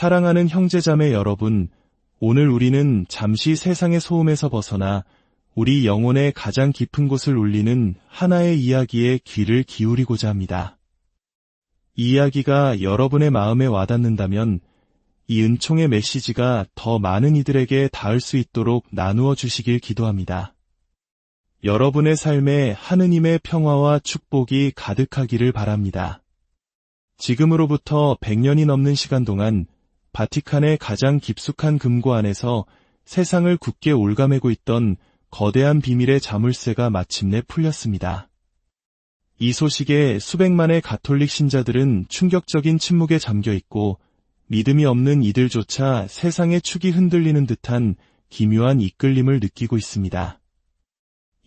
사랑하는 형제자매 여러분, 오늘 우리는 잠시 세상의 소음에서 벗어나 우리 영혼의 가장 깊은 곳을 울리는 하나의 이야기에 귀를 기울이고자 합니다. 이 이야기가 여러분의 마음에 와닿는다면 이 은총의 메시지가 더 많은 이들에게 닿을 수 있도록 나누어 주시길 기도합니다. 여러분의 삶에 하느님의 평화와 축복이 가득하기를 바랍니다. 지금으로부터 100년이 넘는 시간 동안 바티칸의 가장 깊숙한 금고 안에서 세상을 굳게 올가매고 있던 거대한 비밀의 자물쇠가 마침내 풀렸습니다. 이 소식에 수백만의 가톨릭 신자들은 충격적인 침묵에 잠겨 있고 믿음이 없는 이들조차 세상의 축이 흔들리는 듯한 기묘한 이끌림을 느끼고 있습니다.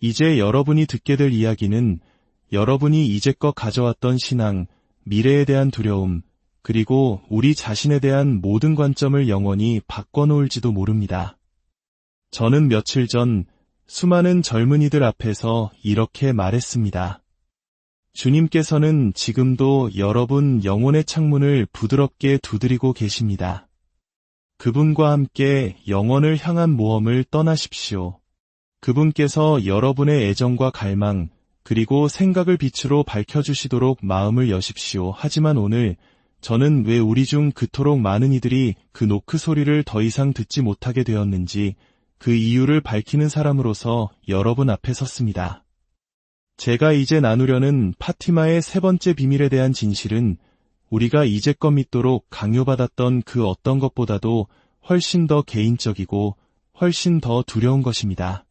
이제 여러분이 듣게 될 이야기는 여러분이 이제껏 가져왔던 신앙, 미래에 대한 두려움, 그리고 우리 자신에 대한 모든 관점을 영원히 바꿔놓을지도 모릅니다. 저는 며칠 전 수많은 젊은이들 앞에서 이렇게 말했습니다. 주님께서는 지금도 여러분 영혼의 창문을 부드럽게 두드리고 계십니다. 그분과 함께 영원을 향한 모험을 떠나십시오. 그분께서 여러분의 애정과 갈망, 그리고 생각을 빛으로 밝혀주시도록 마음을 여십시오. 하지만 오늘 저는 왜 우리 중 그토록 많은 이들이 그 노크 소리를 더 이상 듣지 못하게 되었는지 그 이유를 밝히는 사람으로서 여러분 앞에 섰습니다. 제가 이제 나누려는 파티마의 세 번째 비밀에 대한 진실은 우리가 이제껏 믿도록 강요받았던 그 어떤 것보다도 훨씬 더 개인적이고 훨씬 더 두려운 것입니다.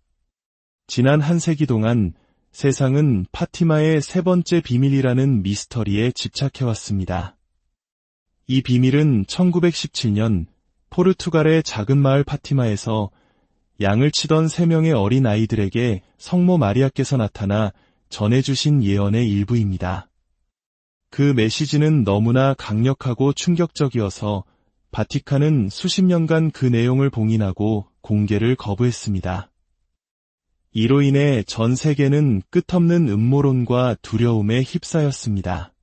지난 한 세기 동안 세상은 파티마의 세 번째 비밀이라는 미스터리에 집착해왔습니다. 이 비밀은 1917년 포르투갈의 작은 마을 파티마에서 양을 치던 3명의 어린 아이들에게 성모 마리아께서 나타나 전해주신 예언의 일부입니다. 그 메시지는 너무나 강력하고 충격적이어서 바티칸은 수십 년간 그 내용을 봉인하고 공개를 거부했습니다. 이로 인해 전 세계는 끝없는 음모론과 두려움에 휩싸였습니다.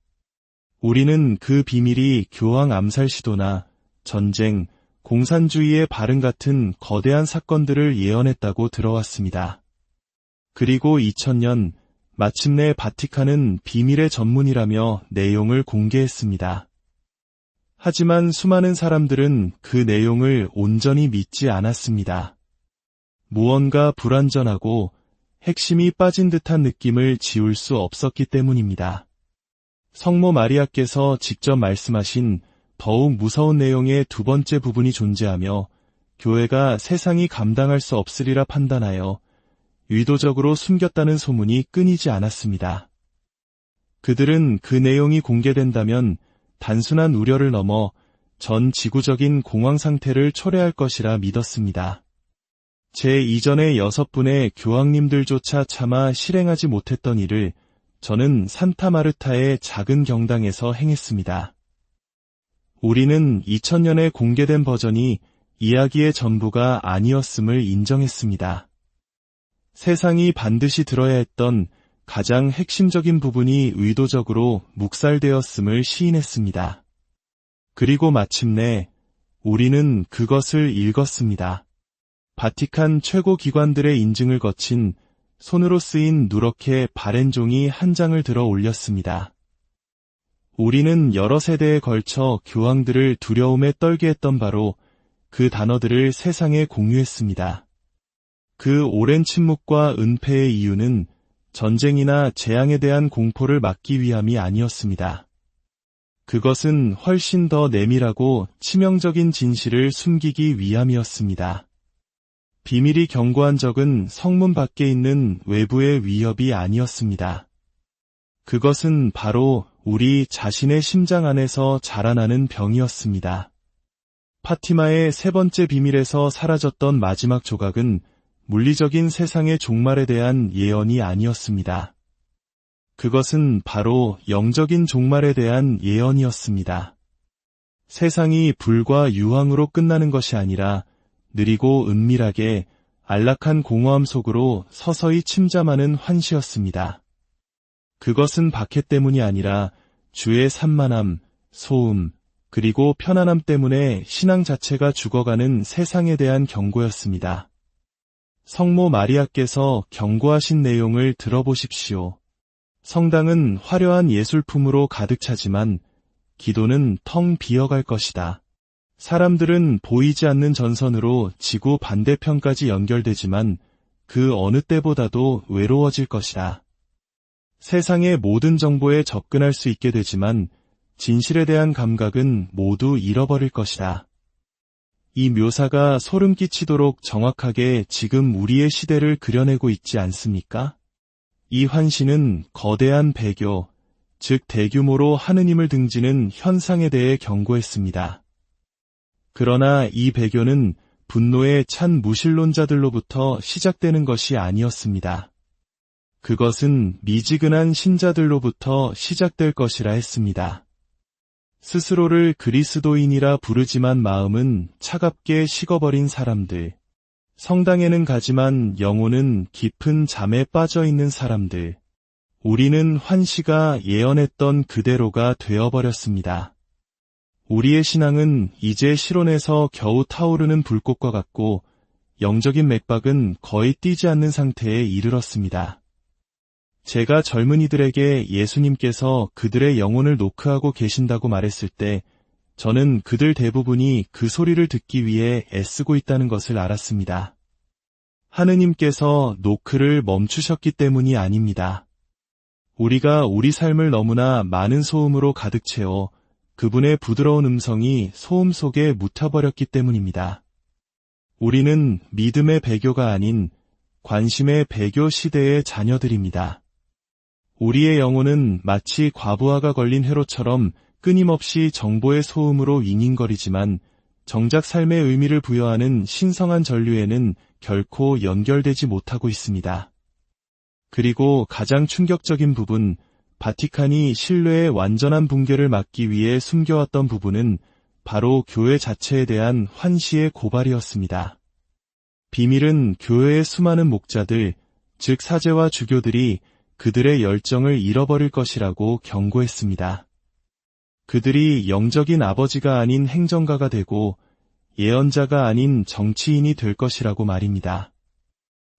우리는 그 비밀이 교황 암살 시도나 전쟁, 공산주의의 발흥 같은 거대한 사건들을 예언했다고 들어왔습니다. 그리고 2000년 마침내 바티칸은 비밀의 전문이라며 내용을 공개했습니다. 하지만 수많은 사람들은 그 내용을 온전히 믿지 않았습니다. 무언가 불완전하고 핵심이 빠진 듯한 느낌을 지울 수 없었기 때문입니다. 성모 마리아께서 직접 말씀하신 더욱 무서운 내용의 두 번째 부분이 존재하며 교회가 세상이 감당할 수 없으리라 판단하여 의도적으로 숨겼다는 소문이 끊이지 않았습니다. 그들은 그 내용이 공개된다면 단순한 우려를 넘어 전 지구적인 공황 상태를 초래할 것이라 믿었습니다. 제 이전의 6분의 교황님들조차 차마 실행하지 못했던 일을 저는 산타마르타의 작은 경당에서 행했습니다. 우리는 2000년에 공개된 버전이 이야기의 전부가 아니었음을 인정했습니다. 세상이 반드시 들어야 했던 가장 핵심적인 부분이 의도적으로 묵살되었음을 시인했습니다. 그리고 마침내 우리는 그것을 읽었습니다. 바티칸 최고 기관들의 인증을 거친 손으로 쓰인 누렇게 바랜 종이 한 장을 들어 올렸습니다. 우리는 여러 세대에 걸쳐 교황들을 두려움에 떨게 했던 바로 그 단어들을 세상에 공유했습니다. 그 오랜 침묵과 은폐의 이유는 전쟁이나 재앙에 대한 공포를 막기 위함이 아니었습니다. 그것은 훨씬 더 내밀하고 치명적인 진실을 숨기기 위함이었습니다. 비밀이 견고한 적은 성문 밖에 있는 외부의 위협이 아니었습니다. 그것은 바로 우리 자신의 심장 안에서 자라나는 병이었습니다. 파티마의 세 번째 비밀에서 사라졌던 마지막 조각은 물리적인 세상의 종말에 대한 예언이 아니었습니다. 그것은 바로 영적인 종말에 대한 예언이었습니다. 세상이 불과 유황으로 끝나는 것이 아니라 느리고 은밀하게 안락한 공허함 속으로 서서히 침잠하는 환시였습니다. 그것은 박해 때문이 아니라 주의 산만함, 소음, 그리고 편안함 때문에 신앙 자체가 죽어가는 세상에 대한 경고였습니다. 성모 마리아께서 경고하신 내용을 들어보십시오. 성당은 화려한 예술품으로 가득 차지만 기도는 텅 비어갈 것이다. 사람들은 보이지 않는 전선으로 지구 반대편까지 연결되지만 그 어느 때보다도 외로워질 것이다. 세상의 모든 정보에 접근할 수 있게 되지만 진실에 대한 감각은 모두 잃어버릴 것이다. 이 묘사가 소름 끼치도록 정확하게 지금 우리의 시대를 그려내고 있지 않습니까? 이 환시는 거대한 배교, 즉 대규모로 하느님을 등지는 현상에 대해 경고했습니다. 그러나 이 배교는 분노에 찬 무신론자들로부터 시작되는 것이 아니었습니다. 그것은 미지근한 신자들로부터 시작될 것이라 했습니다. 스스로를 그리스도인이라 부르지만 마음은 차갑게 식어버린 사람들, 성당에는 가지만 영혼은 깊은 잠에 빠져있는 사람들, 우리는 환시가 예언했던 그대로가 되어버렸습니다. 우리의 신앙은 이제 실온에서 겨우 타오르는 불꽃과 같고 영적인 맥박은 거의 뛰지 않는 상태에 이르렀습니다. 제가 젊은이들에게 예수님께서 그들의 영혼을 노크하고 계신다고 말했을 때 저는 그들 대부분이 그 소리를 듣기 위해 애쓰고 있다는 것을 알았습니다. 하느님께서 노크를 멈추셨기 때문이 아닙니다. 우리가 우리 삶을 너무나 많은 소음으로 가득 채워 그분의 부드러운 음성이 소음 속에 묻혀버렸기 때문입니다. 우리는 믿음의 배교가 아닌 관심의 배교 시대의 자녀들입니다. 우리의 영혼은 마치 과부하가 걸린 회로처럼 끊임없이 정보의 소음으로 윙윙거리지만 정작 삶의 의미를 부여하는 신성한 전류에는 결코 연결되지 못하고 있습니다. 그리고 가장 충격적인 부분, 바티칸이 신뢰의 완전한 붕괴를 막기 위해 숨겨왔던 부분은 바로 교회 자체에 대한 환시의 고발이었습니다. 비밀은 교회의 수많은 목자들, 즉 사제와 주교들이 그들의 열정을 잃어버릴 것이라고 경고했습니다. 그들이 영적인 아버지가 아닌 행정가가 되고 예언자가 아닌 정치인이 될 것이라고 말입니다.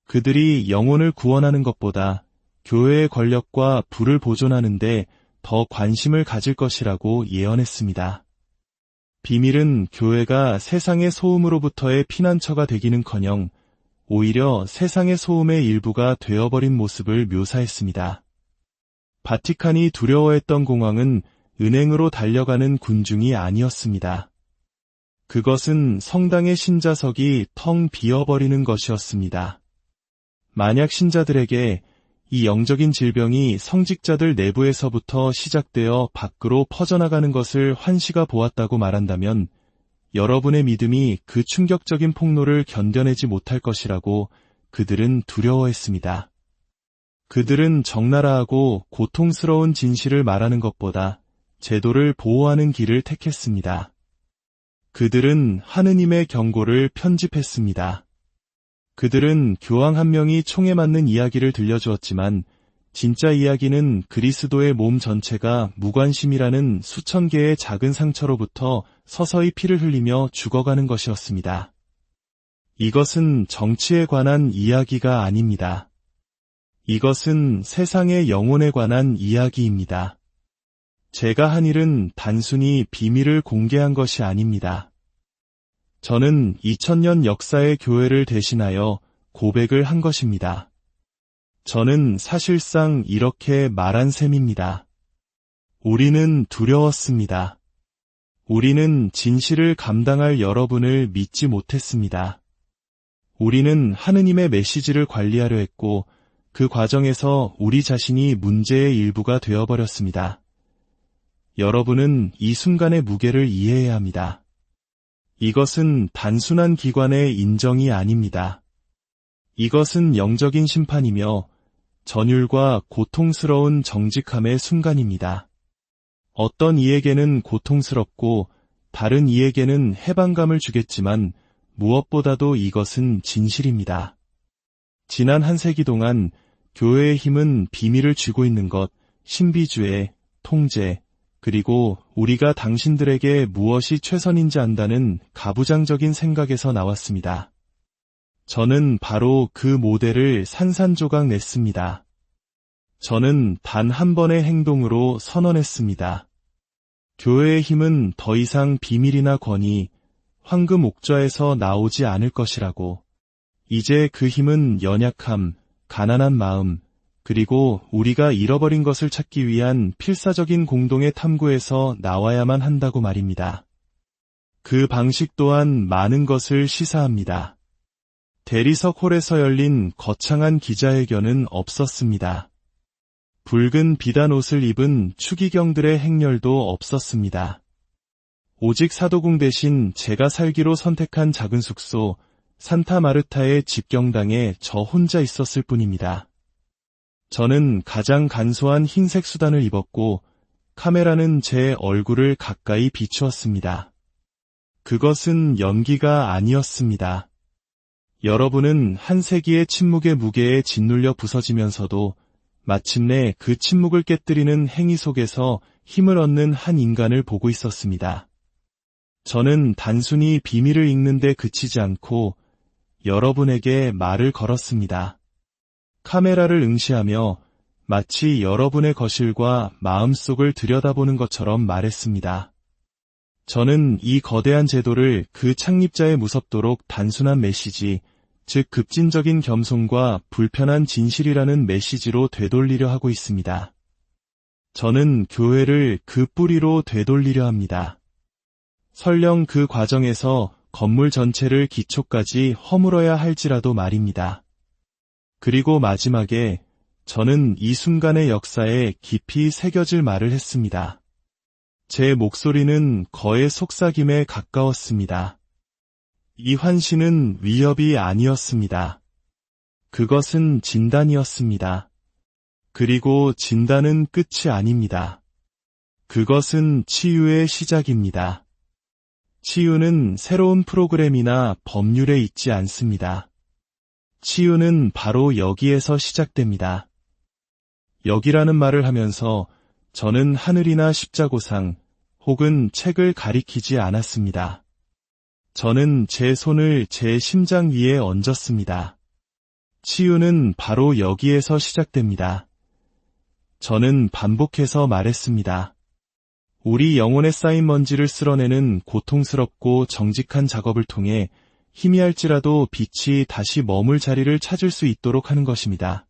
그들이 영혼을 구원하는 것보다 교회의 권력과 부를 보존하는데 더 관심을 가질 것이라고 예언했습니다. 비밀은 교회가 세상의 소음으로부터의 피난처가 되기는커녕 오히려 세상의 소음의 일부가 되어버린 모습을 묘사했습니다. 바티칸이 두려워했던 공황은 은행으로 달려가는 군중이 아니었습니다. 그것은 성당의 신자석이 텅 비어버리는 것이었습니다. 만약 신자들에게 이 영적인 질병이 성직자들 내부에서부터 시작되어 밖으로 퍼져나가는 것을 환시가 보았다고 말한다면 여러분의 믿음이 그 충격적인 폭로를 견뎌내지 못할 것이라고 그들은 두려워했습니다. 그들은 적나라하고 고통스러운 진실을 말하는 것보다 제도를 보호하는 길을 택했습니다. 그들은 하느님의 경고를 편집했습니다. 그들은 교황 한 명이 총에 맞는 이야기를 들려주었지만 진짜 이야기는 그리스도의 몸 전체가 무관심이라는 수천 개의 작은 상처로부터 서서히 피를 흘리며 죽어가는 것이었습니다. 이것은 정치에 관한 이야기가 아닙니다. 이것은 세상의 영혼에 관한 이야기입니다. 제가 한 일은 단순히 비밀을 공개한 것이 아닙니다. 저는 2000년 역사의 교회를 대신하여 고백을 한 것입니다. 저는 사실상 이렇게 말한 셈입니다. 우리는 두려웠습니다. 우리는 진실을 감당할 여러분을 믿지 못했습니다. 우리는 하느님의 메시지를 관리하려 했고 그 과정에서 우리 자신이 문제의 일부가 되어버렸습니다. 여러분은 이 순간의 무게를 이해해야 합니다. 이것은 단순한 기관의 인정이 아닙니다. 이것은 영적인 심판이며 전율과 고통스러운 정직함의 순간입니다. 어떤 이에게는 고통스럽고 다른 이에게는 해방감을 주겠지만 무엇보다도 이것은 진실입니다. 지난 한 세기 동안 교회의 힘은 비밀을 쥐고 있는 것, 신비주의, 통제, 그리고 우리가 당신들에게 무엇이 최선인지 안다는 가부장적인 생각에서 나왔습니다. 저는 바로 그 모델을 산산조각 냈습니다. 저는 단 한 번의 행동으로 선언했습니다. 교회의 힘은 더 이상 비밀이나 권위, 황금 옥좌에서 나오지 않을 것이라고. 이제 그 힘은 연약함, 가난한 마음, 그리고 우리가 잃어버린 것을 찾기 위한 필사적인 공동의 탐구에서 나와야만 한다고 말입니다. 그 방식 또한 많은 것을 시사합니다. 대리석 홀에서 열린 거창한 기자회견은 없었습니다. 붉은 비단 옷을 입은 추기경들의 행렬도 없었습니다. 오직 사도궁 대신 제가 살기로 선택한 작은 숙소, 산타마르타의 집경당에 저 혼자 있었을 뿐입니다. 저는 가장 간소한 흰색 수단을 입었고 카메라는 제 얼굴을 가까이 비추었습니다. 그것은 연기가 아니었습니다. 여러분은 한 세기의 침묵의 무게에 짓눌려 부서지면서도 마침내 그 침묵을 깨뜨리는 행위 속에서 힘을 얻는 한 인간을 보고 있었습니다. 저는 단순히 비밀을 읽는 데 그치지 않고 여러분에게 말을 걸었습니다. 카메라를 응시하며 마치 여러분의 거실과 마음속을 들여다보는 것처럼 말했습니다. 저는 이 거대한 제도를 그 창립자의 무섭도록 단순한 메시지, 즉 급진적인 겸손과 불편한 진실이라는 메시지로 되돌리려 하고 있습니다. 저는 교회를 그 뿌리로 되돌리려 합니다. 설령 그 과정에서 건물 전체를 기초까지 허물어야 할지라도 말입니다. 그리고 마지막에 저는 이 순간의 역사에 깊이 새겨질 말을 했습니다. 제 목소리는 거의 속삭임에 가까웠습니다. 이 환신은 위협이 아니었습니다. 그것은 진단이었습니다. 그리고 진단은 끝이 아닙니다. 그것은 치유의 시작입니다. 치유는 새로운 프로그램이나 법률에 있지 않습니다. 치유는 바로 여기에서 시작됩니다. 여기라는 말을 하면서 저는 하늘이나 십자고상 혹은 책을 가리키지 않았습니다. 저는 제 손을 제 심장 위에 얹었습니다. 치유는 바로 여기에서 시작됩니다. 저는 반복해서 말했습니다. 우리 영혼에 쌓인 먼지를 쓸어내는 고통스럽고 정직한 작업을 통해 희미할지라도 빛이 다시 머물 자리를 찾을 수 있도록 하는 것입니다.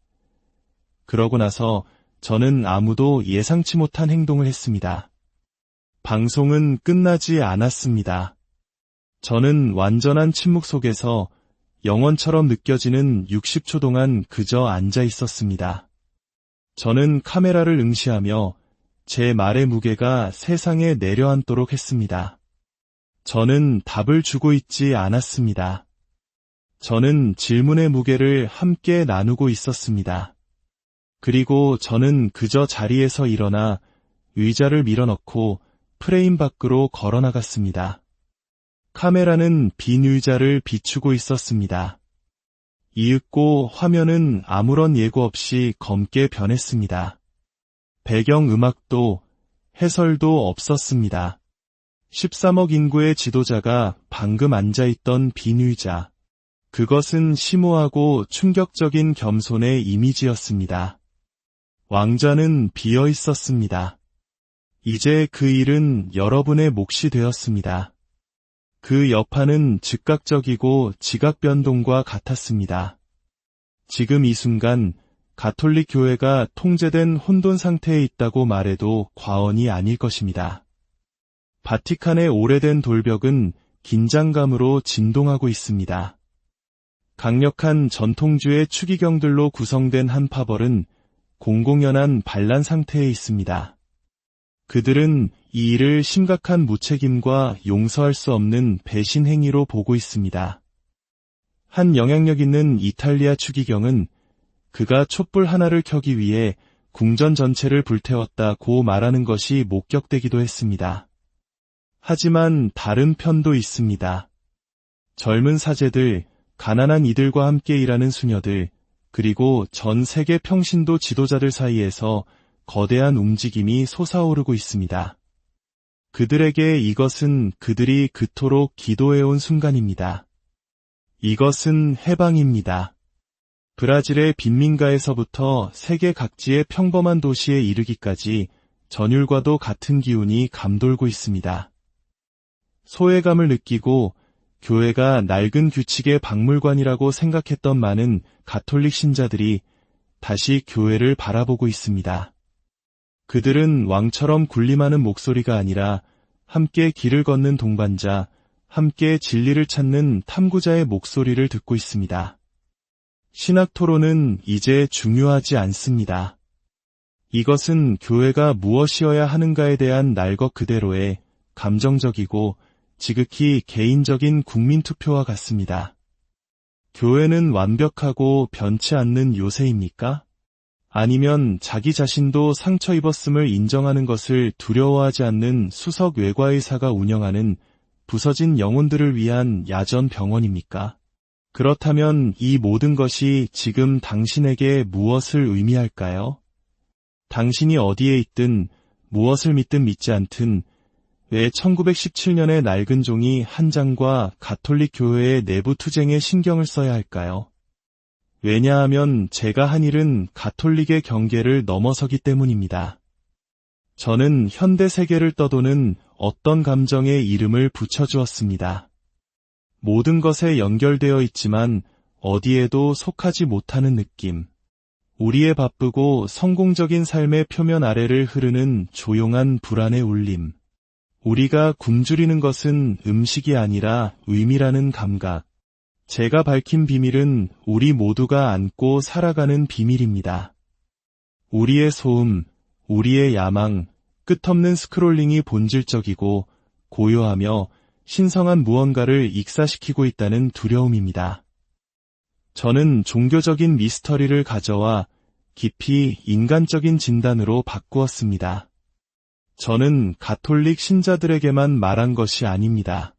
그러고 나서 저는 아무도 예상치 못한 행동을 했습니다. 방송은 끝나지 않았습니다. 저는 완전한 침묵 속에서 영원처럼 느껴지는 60초 동안 그저 앉아 있었습니다. 저는 카메라를 응시하며 제 말의 무게가 세상에 내려앉도록 했습니다. 저는 답을 주고 있지 않았습니다. 저는 질문의 무게를 함께 나누고 있었습니다. 그리고 저는 그저 자리에서 일어나 의자를 밀어넣고 프레임 밖으로 걸어나갔습니다. 카메라는 빈 의자를 비추고 있었습니다. 이윽고 화면은 아무런 예고 없이 검게 변했습니다. 배경 음악도 해설도 없었습니다. 13억 인구의 지도자가 방금 앉아있던 빈 의자. 그것은 심오하고 충격적인 겸손의 이미지였습니다. 왕좌는 비어 있었습니다. 이제 그 일은 여러분의 몫이 되었습니다. 그 여파는 즉각적이고 지각 변동과 같았습니다. 지금 이 순간 가톨릭 교회가 통제된 혼돈 상태에 있다고 말해도 과언이 아닐 것입니다. 바티칸의 오래된 돌벽은 긴장감으로 진동하고 있습니다. 강력한 전통주의 추기경들로 구성된 한 파벌은 공공연한 반란 상태에 있습니다. 그들은 이 일을 심각한 무책임과 용서할 수 없는 배신 행위로 보고 있습니다. 한 영향력 있는 이탈리아 추기경은 그가 촛불 하나를 켜기 위해 궁전 전체를 불태웠다고 말하는 것이 목격되기도 했습니다. 하지만 다른 편도 있습니다. 젊은 사제들, 가난한 이들과 함께 일하는 수녀들, 그리고 전 세계 평신도 지도자들 사이에서 거대한 움직임이 솟아오르고 있습니다. 그들에게 이것은 그들이 그토록 기도해온 순간입니다. 이것은 해방입니다. 브라질의 빈민가에서부터 세계 각지의 평범한 도시에 이르기까지 전율과도 같은 기운이 감돌고 있습니다. 소외감을 느끼고 교회가 낡은 규칙의 박물관이라고 생각했던 많은 가톨릭 신자들이 다시 교회를 바라보고 있습니다. 그들은 왕처럼 군림하는 목소리가 아니라 함께 길을 걷는 동반자, 함께 진리를 찾는 탐구자의 목소리를 듣고 있습니다. 신학 토론은 이제 중요하지 않습니다. 이것은 교회가 무엇이어야 하는가에 대한 날 것 그대로의 감정적이고 지극히 개인적인 국민투표와 같습니다. 교회는 완벽하고 변치 않는 요새입니까? 아니면 자기 자신도 상처 입었음을 인정하는 것을 두려워하지 않는 수석 외과의사가 운영하는 부서진 영혼들을 위한 야전 병원입니까? 그렇다면 이 모든 것이 지금 당신에게 무엇을 의미할까요? 당신이 어디에 있든 무엇을 믿든 믿지 않든 왜 1917년의 낡은 종이 한 장과 가톨릭 교회의 내부 투쟁에 신경을 써야 할까요? 왜냐하면 제가 한 일은 가톨릭의 경계를 넘어서기 때문입니다. 저는 현대 세계를 떠도는 어떤 감정에 이름을 붙여주었습니다. 모든 것에 연결되어 있지만 어디에도 속하지 못하는 느낌. 우리의 바쁘고 성공적인 삶의 표면 아래를 흐르는 조용한 불안의 울림. 우리가 굶주리는 것은 음식이 아니라 의미라는 감각. 제가 밝힌 비밀은 우리 모두가 안고 살아가는 비밀입니다. 우리의 소음, 우리의 야망, 끝없는 스크롤링이 본질적이고 고요하며 신성한 무언가를 익사시키고 있다는 두려움입니다. 저는 종교적인 미스터리를 가져와 깊이 인간적인 진단으로 바꾸었습니다. 저는 가톨릭 신자들에게만 말한 것이 아닙니다.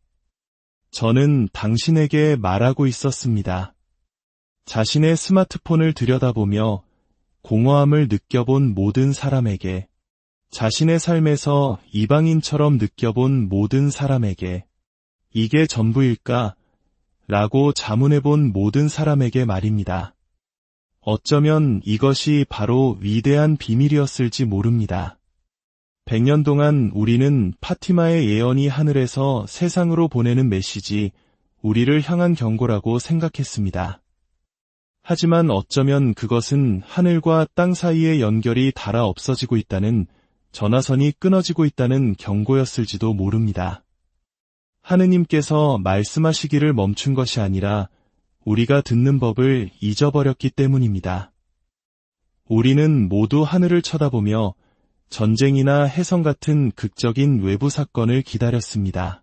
저는 당신에게 말하고 있었습니다. 자신의 스마트폰을 들여다보며 공허함을 느껴본 모든 사람에게, 자신의 삶에서 이방인처럼 느껴본 모든 사람에게, 이게 전부일까? 라고 자문해본 모든 사람에게 말입니다. 어쩌면 이것이 바로 위대한 비밀이었을지 모릅니다. 100년 동안 우리는 파티마의 예언이 하늘에서 세상으로 보내는 메시지, 우리를 향한 경고라고 생각했습니다. 하지만 어쩌면 그것은 하늘과 땅 사이의 연결이 닳아 없어지고 있다는, 전화선이 끊어지고 있다는 경고였을지도 모릅니다. 하느님께서 말씀하시기를 멈춘 것이 아니라 우리가 듣는 법을 잊어버렸기 때문입니다. 우리는 모두 하늘을 쳐다보며 전쟁이나 해성 같은 극적인 외부 사건을 기다렸습니다.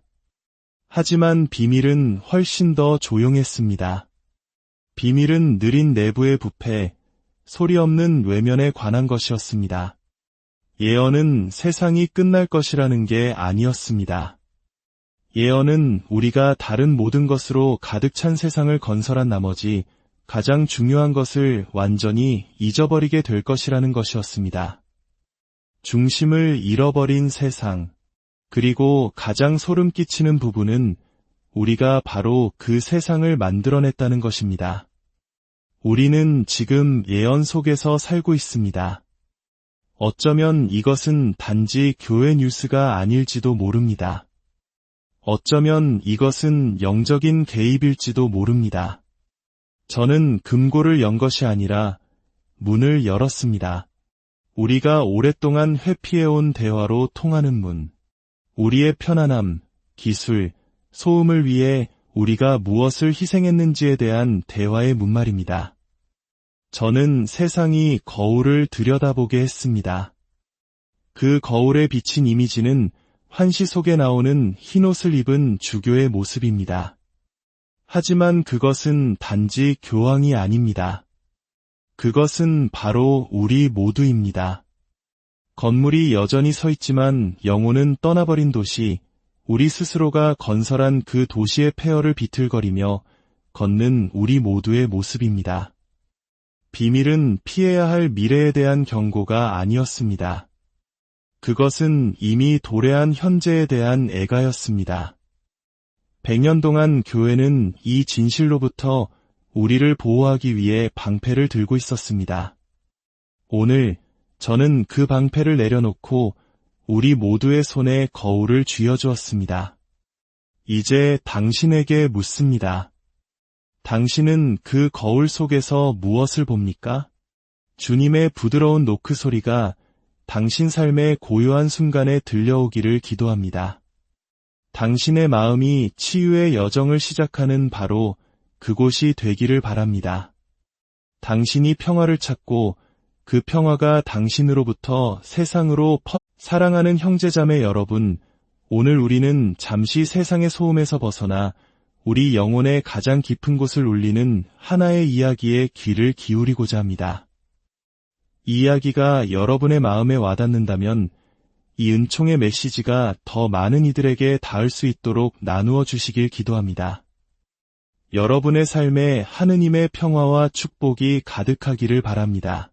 하지만 비밀은 훨씬 더 조용했습니다. 비밀은 느린 내부의 부패, 소리 없는 외면에 관한 것이었습니다. 예언은 세상이 끝날 것이라는 게 아니었습니다. 예언은 우리가 다른 모든 것으로 가득 찬 세상을 건설한 나머지 가장 중요한 것을 완전히 잊어버리게 될 것이라는 것이었습니다. 중심을 잃어버린 세상, 그리고 가장 소름 끼치는 부분은 우리가 바로 그 세상을 만들어냈다는 것입니다. 우리는 지금 예언 속에서 살고 있습니다. 어쩌면 이것은 단지 교회 뉴스가 아닐지도 모릅니다. 어쩌면 이것은 영적인 개입일지도 모릅니다. 저는 금고를 연 것이 아니라 문을 열었습니다. 우리가 오랫동안 회피해온 대화로 통하는 문. 우리의 편안함, 기술, 소음을 위해 우리가 무엇을 희생했는지에 대한 대화의 문 말입니다. 저는 세상이 거울을 들여다보게 했습니다. 그 거울에 비친 이미지는 환시 속에 나오는 흰옷을 입은 주교의 모습입니다. 하지만 그것은 단지 교황이 아닙니다. 그것은 바로 우리 모두입니다. 건물이 여전히 서 있지만 영혼은 떠나버린 도시, 우리 스스로가 건설한 그 도시의 폐허를 비틀거리며 걷는 우리 모두의 모습입니다. 비밀은 피해야 할 미래에 대한 경고가 아니었습니다. 그것은 이미 도래한 현재에 대한 애가였습니다. 100년 동안 교회는 이 진실로부터 우리를 보호하기 위해 방패를 들고 있었습니다. 오늘 저는 그 방패를 내려놓고 우리 모두의 손에 거울을 쥐어주었습니다. 이제 당신에게 묻습니다. 당신은 그 거울 속에서 무엇을 봅니까? 주님의 부드러운 노크 소리가 당신 삶의 고요한 순간에 들려오기를 기도합니다. 당신의 마음이 치유의 여정을 시작하는 바로 그곳이 되기를 바랍니다. 당신이 평화를 찾고 그 평화가 당신으로부터 세상으로 사랑하는 형제자매 여러분, 오늘 우리는 잠시 세상의 소음에서 벗어나 우리 영혼의 가장 깊은 곳을 울리는 하나의 이야기에 귀를 기울이고자 합니다. 이 이야기가 여러분의 마음에 와닿는다면 이 은총의 메시지가 더 많은 이들에게 닿을 수 있도록 나누어 주시길 기도합니다. 여러분의 삶에 하느님의 평화와 축복이 가득하기를 바랍니다.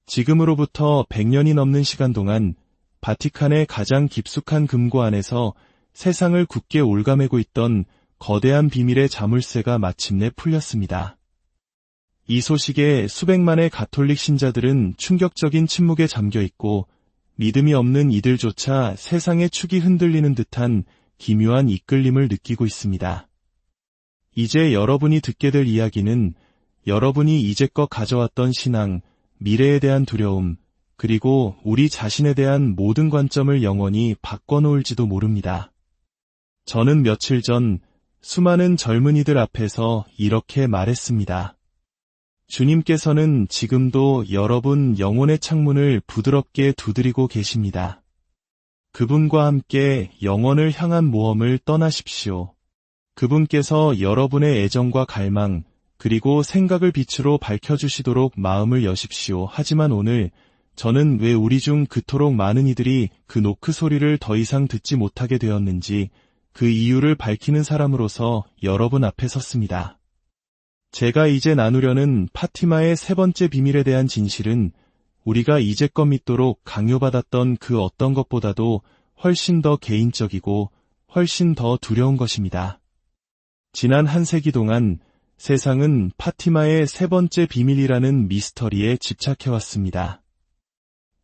지금으로부터 100년이 넘는 시간 동안 바티칸의 가장 깊숙한 금고 안에서 세상을 굳게 올가매고 있던 거대한 비밀의 자물쇠가 마침내 풀렸습니다. 이 소식에 수백만의 가톨릭 신자들은 충격적인 침묵에 잠겨 있고 믿음이 없는 이들조차 세상의 축이 흔들리는 듯한 기묘한 이끌림을 느끼고 있습니다. 이제 여러분이 듣게 될 이야기는 여러분이 이제껏 가져왔던 신앙, 미래에 대한 두려움, 그리고 우리 자신에 대한 모든 관점을 영원히 바꿔놓을지도 모릅니다. 저는 며칠 전 수많은 젊은이들 앞에서 이렇게 말했습니다. 주님께서는 지금도 여러분 영혼의 창문을 부드럽게 두드리고 계십니다. 그분과 함께 영원을 향한 모험을 떠나십시오. 그분께서 여러분의 애정과 갈망, 그리고 생각을 빛으로 밝혀주시도록 마음을 여십시오. 하지만 오늘 저는 왜 우리 중 그토록 많은 이들이 그 노크 소리를 더 이상 듣지 못하게 되었는지 그 이유를 밝히는 사람으로서 여러분 앞에 섰습니다. 제가 이제 나누려는 파티마의 세 번째 비밀에 대한 진실은 우리가 이제껏 믿도록 강요받았던 그 어떤 것보다도 훨씬 더 개인적이고 훨씬 더 두려운 것입니다. 지난 한 세기 동안 세상은 파티마의 세 번째 비밀이라는 미스터리에 집착해왔습니다.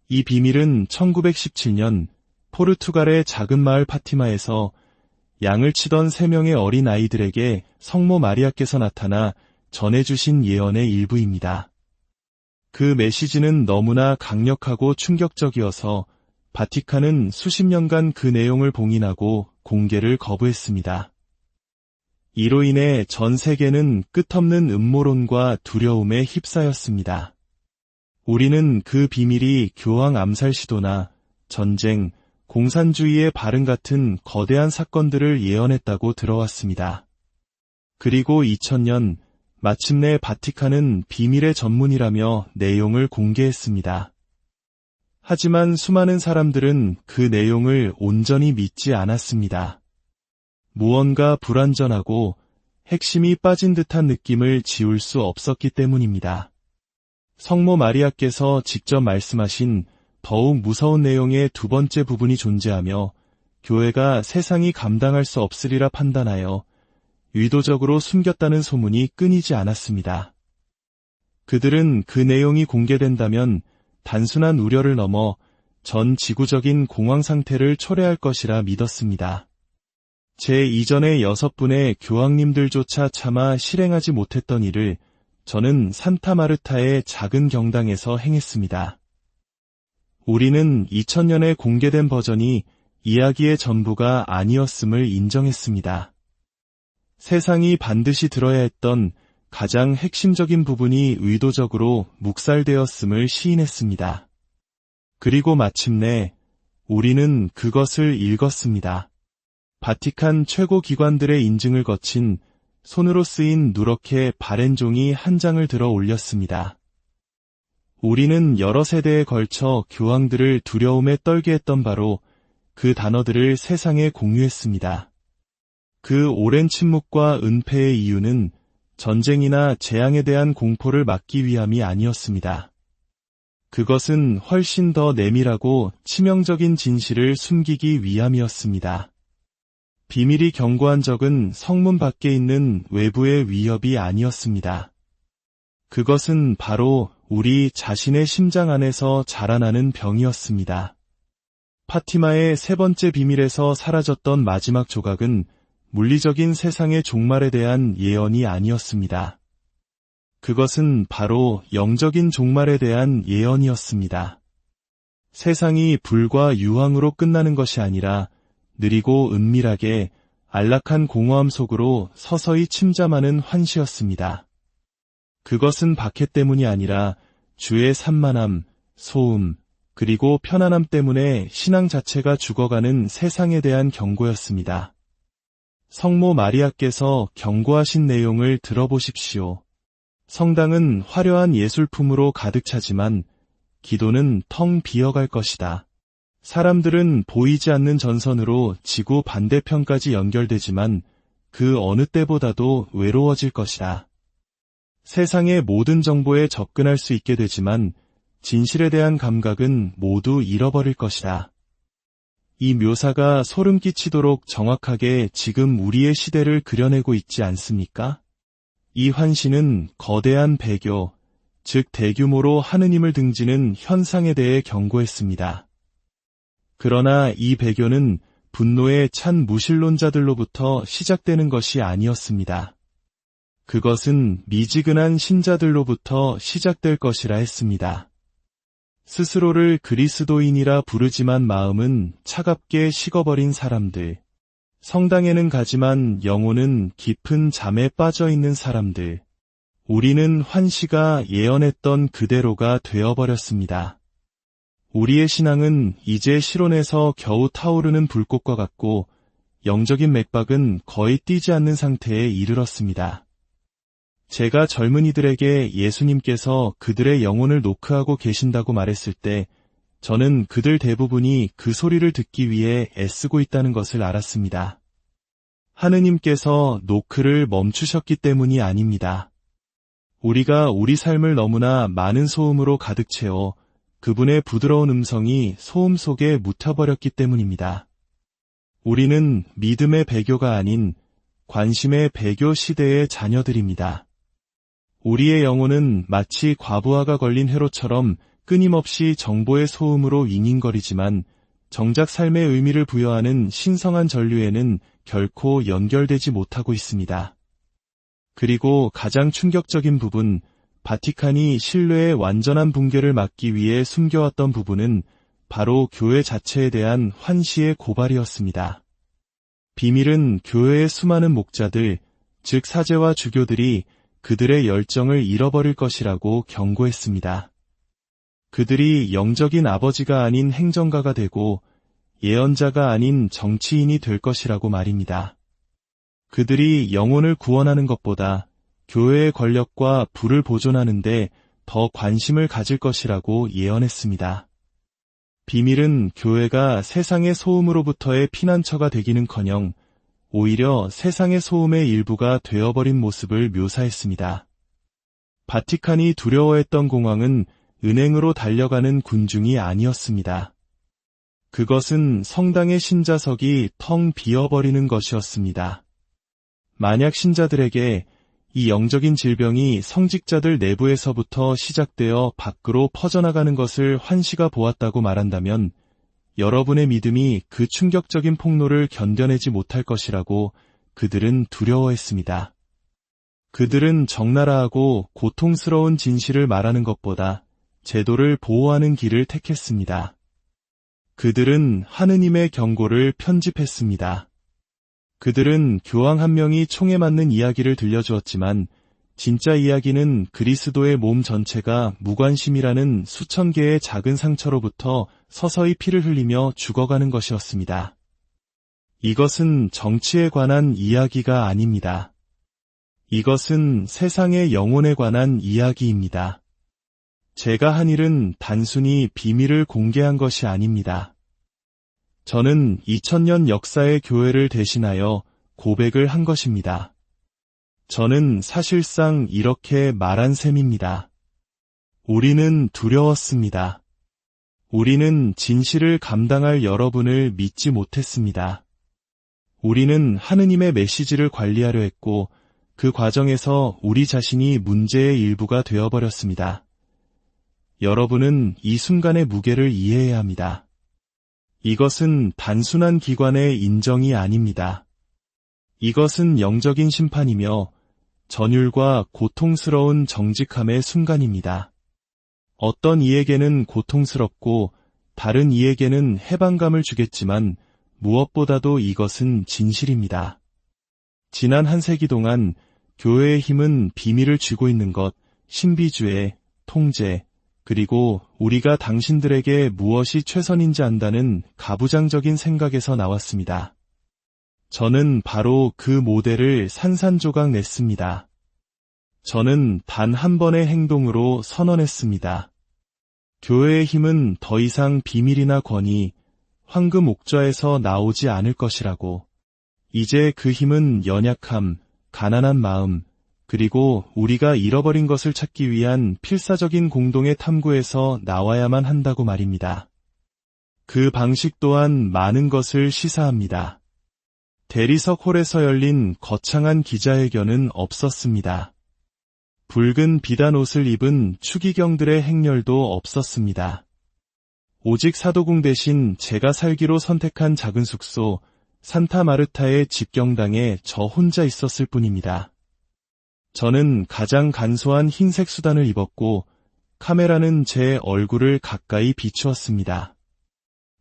이 비밀은 1917년 포르투갈의 작은 마을 파티마에서 양을 치던 3명의 어린 아이들에게 성모 마리아께서 나타나 전해주신 예언의 일부입니다. 그 메시지는 너무나 강력하고 충격적이어서 바티칸은 수십 년간 그 내용을 봉인하고 공개를 거부했습니다. 이로 인해 전 세계는 끝없는 음모론과 두려움에 휩싸였습니다. 우리는 그 비밀이 교황 암살 시도나 전쟁, 공산주의의 발흥 같은 거대한 사건들을 예언했다고 들어왔습니다. 그리고 2000년 마침내 바티칸은 비밀의 전문이라며 내용을 공개했습니다. 하지만 수많은 사람들은 그 내용을 온전히 믿지 않았습니다. 무언가 불완전하고 핵심이 빠진 듯한 느낌을 지울 수 없었기 때문입니다. 성모 마리아께서 직접 말씀하신 더욱 무서운 내용의 두 번째 부분이 존재하며 교회가 세상이 감당할 수 없으리라 판단하여 의도적으로 숨겼다는 소문이 끊이지 않았습니다. 그들은 그 내용이 공개된다면 단순한 우려를 넘어 전 지구적인 공황 상태를 초래할 것이라 믿었습니다. 제 이전의 6분의 교황님들조차 차마 실행하지 못했던 일을 저는 산타마르타의 작은 경당에서 행했습니다. 우리는 2000년에 공개된 버전이 이야기의 전부가 아니었음을 인정했습니다. 세상이 반드시 들어야 했던 가장 핵심적인 부분이 의도적으로 묵살되었음을 시인했습니다. 그리고 마침내 우리는 그것을 읽었습니다. 바티칸 최고 기관들의 인증을 거친 손으로 쓰인 누렇게 바랜 종이 한 장을 들어 올렸습니다. 우리는 여러 세대에 걸쳐 교황들을 두려움에 떨게 했던 바로 그 단어들을 세상에 공유했습니다. 그 오랜 침묵과 은폐의 이유는 전쟁이나 재앙에 대한 공포를 막기 위함이 아니었습니다. 그것은 훨씬 더 내밀하고 치명적인 진실을 숨기기 위함이었습니다. 비밀이 견고한 적은 성문 밖에 있는 외부의 위협이 아니었습니다. 그것은 바로 우리 자신의 심장 안에서 자라나는 병이었습니다. 파티마의 세 번째 비밀에서 사라졌던 마지막 조각은 물리적인 세상의 종말에 대한 예언이 아니었습니다. 그것은 바로 영적인 종말에 대한 예언이었습니다. 세상이 불과 유황으로 끝나는 것이 아니라 느리고 은밀하게 안락한 공허함 속으로 서서히 침잠하는 환시였습니다. 그것은 박해 때문이 아니라 주의 산만함, 소음, 그리고 편안함 때문에 신앙 자체가 죽어가는 세상에 대한 경고였습니다. 성모 마리아께서 경고하신 내용을 들어보십시오. 성당은 화려한 예술품으로 가득 차지만 기도는 텅 비어갈 것이다. 사람들은 보이지 않는 전선으로 지구 반대편까지 연결되지만 그 어느 때보다도 외로워질 것이다. 세상의 모든 정보에 접근할 수 있게 되지만 진실에 대한 감각은 모두 잃어버릴 것이다. 이 묘사가 소름 끼치도록 정확하게 지금 우리의 시대를 그려내고 있지 않습니까? 이 환시는 거대한 배교, 즉 대규모로 하느님을 등지는 현상에 대해 경고했습니다. 그러나 이 배교는 분노의 찬 무신론자들로부터 시작되는 것이 아니었습니다. 그것은 미지근한 신자들로부터 시작될 것이라 했습니다. 스스로를 그리스도인이라 부르지만 마음은 차갑게 식어버린 사람들, 성당에는 가지만 영혼은 깊은 잠에 빠져있는 사람들, 우리는 환시가 예언했던 그대로가 되어버렸습니다. 우리의 신앙은 이제 실온에서 겨우 타오르는 불꽃과 같고 영적인 맥박은 거의 뛰지 않는 상태에 이르렀습니다. 제가 젊은이들에게 예수님께서 그들의 영혼을 노크하고 계신다고 말했을 때 저는 그들 대부분이 그 소리를 듣기 위해 애쓰고 있다는 것을 알았습니다. 하느님께서 노크를 멈추셨기 때문이 아닙니다. 우리가 우리 삶을 너무나 많은 소음으로 가득 채워 그분의 부드러운 음성이 소음 속에 묻혀버렸기 때문입니다. 우리는 믿음의 배교가 아닌 관심의 배교 시대의 자녀들입니다. 우리의 영혼은 마치 과부하가 걸린 회로처럼 끊임없이 정보의 소음으로 윙윙거리지만 정작 삶의 의미를 부여하는 신성한 전류에는 결코 연결되지 못하고 있습니다. 그리고 가장 충격적인 부분, 바티칸이 신뢰의 완전한 붕괴를 막기 위해 숨겨왔던 부분은 바로 교회 자체에 대한 환시의 고발이었습니다. 비밀은 교회의 수많은 목자들, 즉 사제와 주교들이 그들의 열정을 잃어버릴 것이라고 경고했습니다. 그들이 영적인 아버지가 아닌 행정가가 되고 예언자가 아닌 정치인이 될 것이라고 말입니다. 그들이 영혼을 구원하는 것보다 교회의 권력과 부를 보존하는 데 더 관심을 가질 것이라고 예언했습니다. 비밀은 교회가 세상의 소음으로부터의 피난처가 되기는커녕 오히려 세상의 소음의 일부가 되어버린 모습을 묘사했습니다. 바티칸이 두려워했던 공황은 은행으로 달려가는 군중이 아니었습니다. 그것은 성당의 신자석이 텅 비어버리는 것이었습니다. 만약 신자들에게 이 영적인 질병이 성직자들 내부에서부터 시작되어 밖으로 퍼져나가는 것을 환시가 보았다고 말한다면 여러분의 믿음이 그 충격적인 폭로를 견뎌내지 못할 것이라고 그들은 두려워했습니다. 그들은 적나라하고 고통스러운 진실을 말하는 것보다 제도를 보호하는 길을 택했습니다. 그들은 하느님의 경고를 편집했습니다. 그들은 교황 한 명이 총에 맞는 이야기를 들려주었지만 진짜 이야기는 그리스도의 몸 전체가 무관심이라는 수천 개의 작은 상처로부터 서서히 피를 흘리며 죽어가는 것이었습니다. 이것은 정치에 관한 이야기가 아닙니다. 이것은 세상의 영혼에 관한 이야기입니다. 제가 한 일은 단순히 비밀을 공개한 것이 아닙니다. 저는 2000년 역사의 교회를 대신하여 고백을 한 것입니다. 저는 사실상 이렇게 말한 셈입니다. 우리는 두려웠습니다. 우리는 진실을 감당할 여러분을 믿지 못했습니다. 우리는 하느님의 메시지를 관리하려 했고 그 과정에서 우리 자신이 문제의 일부가 되어버렸습니다. 여러분은 이 순간의 무게를 이해해야 합니다. 이것은 단순한 기관의 인정이 아닙니다. 이것은 영적인 심판이며 전율과 고통스러운 정직함의 순간입니다. 어떤 이에게는 고통스럽고 다른 이에게는 해방감을 주겠지만 무엇보다도 이것은 진실입니다. 지난 한 세기 동안 교회의 힘은 비밀을 쥐고 있는 것, 신비주의, 통제, 그리고 우리가 당신들에게 무엇이 최선인지 안다는 가부장적인 생각에서 나왔습니다. 저는 바로 그 모델을 산산조각 냈습니다. 저는 단 한 번의 행동으로 선언했습니다. 교회의 힘은 더 이상 비밀이나 권위, 황금 옥좌에서 나오지 않을 것이라고. 이제 그 힘은 연약함, 가난한 마음, 그리고 우리가 잃어버린 것을 찾기 위한 필사적인 공동의 탐구에서 나와야만 한다고 말입니다. 그 방식 또한 많은 것을 시사합니다. 대리석 홀에서 열린 거창한 기자회견은 없었습니다. 붉은 비단 옷을 입은 추기경들의 행렬도 없었습니다. 오직 사도궁 대신 제가 살기로 선택한 작은 숙소, 산타마르타의 집경당에 저 혼자 있었을 뿐입니다. 저는 가장 간소한 흰색 수단을 입었고 카메라는 제 얼굴을 가까이 비추었습니다.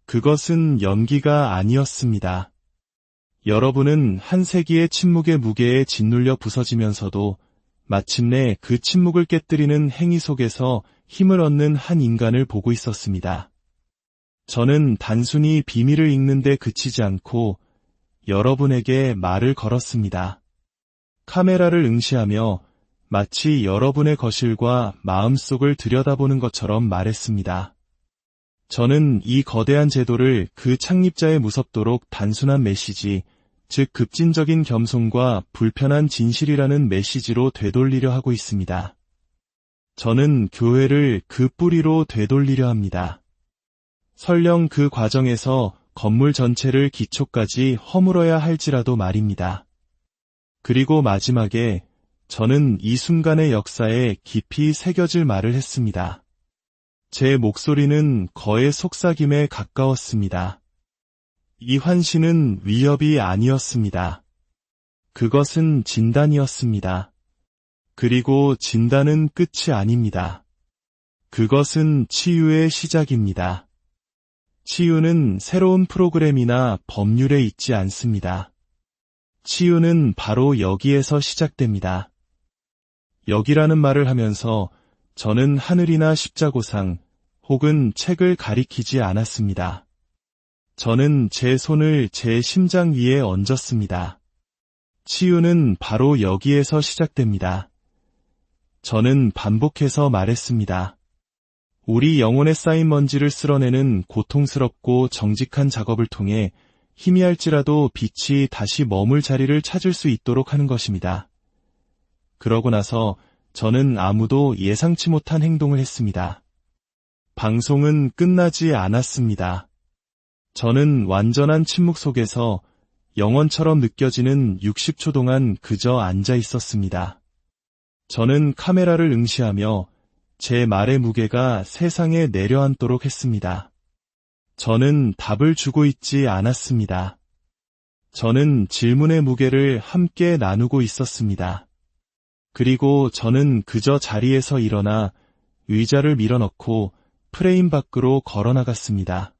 그것은 연기가 아니었습니다. 여러분은 한 세기의 침묵의 무게에 짓눌려 부서지면서도 마침내 그 침묵을 깨뜨리는 행위 속에서 힘을 얻는 한 인간을 보고 있었습니다. 저는 단순히 비밀을 읽는 데 그치지 않고 여러분에게 말을 걸었습니다. 카메라를 응시하며 마치 여러분의 거실과 마음속을 들여다보는 것처럼 말했습니다. 저는 이 거대한 제도를 그 창립자의 무섭도록 단순한 메시지, 즉 급진적인 겸손과 불편한 진실이라는 메시지로 되돌리려 하고 있습니다. 저는 교회를 그 뿌리로 되돌리려 합니다. 설령 그 과정에서 건물 전체를 기초까지 허물어야 할지라도 말입니다. 그리고 마지막에 저는 이 순간의 역사에 깊이 새겨질 말을 했습니다. 제 목소리는 거의 속삭임에 가까웠습니다. 이 환신은 위협이 아니었습니다. 그것은 진단이었습니다. 그리고 진단은 끝이 아닙니다. 그것은 치유의 시작입니다. 치유는 새로운 프로그램이나 법률에 있지 않습니다. 치유는 바로 여기에서 시작됩니다. 여기라는 말을 하면서 저는 하늘이나 십자고상 혹은 책을 가리키지 않았습니다. 저는 제 손을 제 심장 위에 얹었습니다. 치유는 바로 여기에서 시작됩니다. 저는 반복해서 말했습니다. 우리 영혼에 쌓인 먼지를 쓸어내는 고통스럽고 정직한 작업을 통해 희미할지라도 빛이 다시 머물 자리를 찾을 수 있도록 하는 것입니다. 그러고 나서 저는 아무도 예상치 못한 행동을 했습니다. 방송은 끝나지 않았습니다. 저는 완전한 침묵 속에서 영원처럼 느껴지는 60초 동안 그저 앉아 있었습니다. 저는 카메라를 응시하며 제 말의 무게가 세상에 내려앉도록 했습니다. 저는 답을 주고 있지 않았습니다. 저는 질문의 무게를 함께 나누고 있었습니다. 그리고 저는 그저 자리에서 일어나 의자를 밀어넣고 프레임 밖으로 걸어나갔습니다.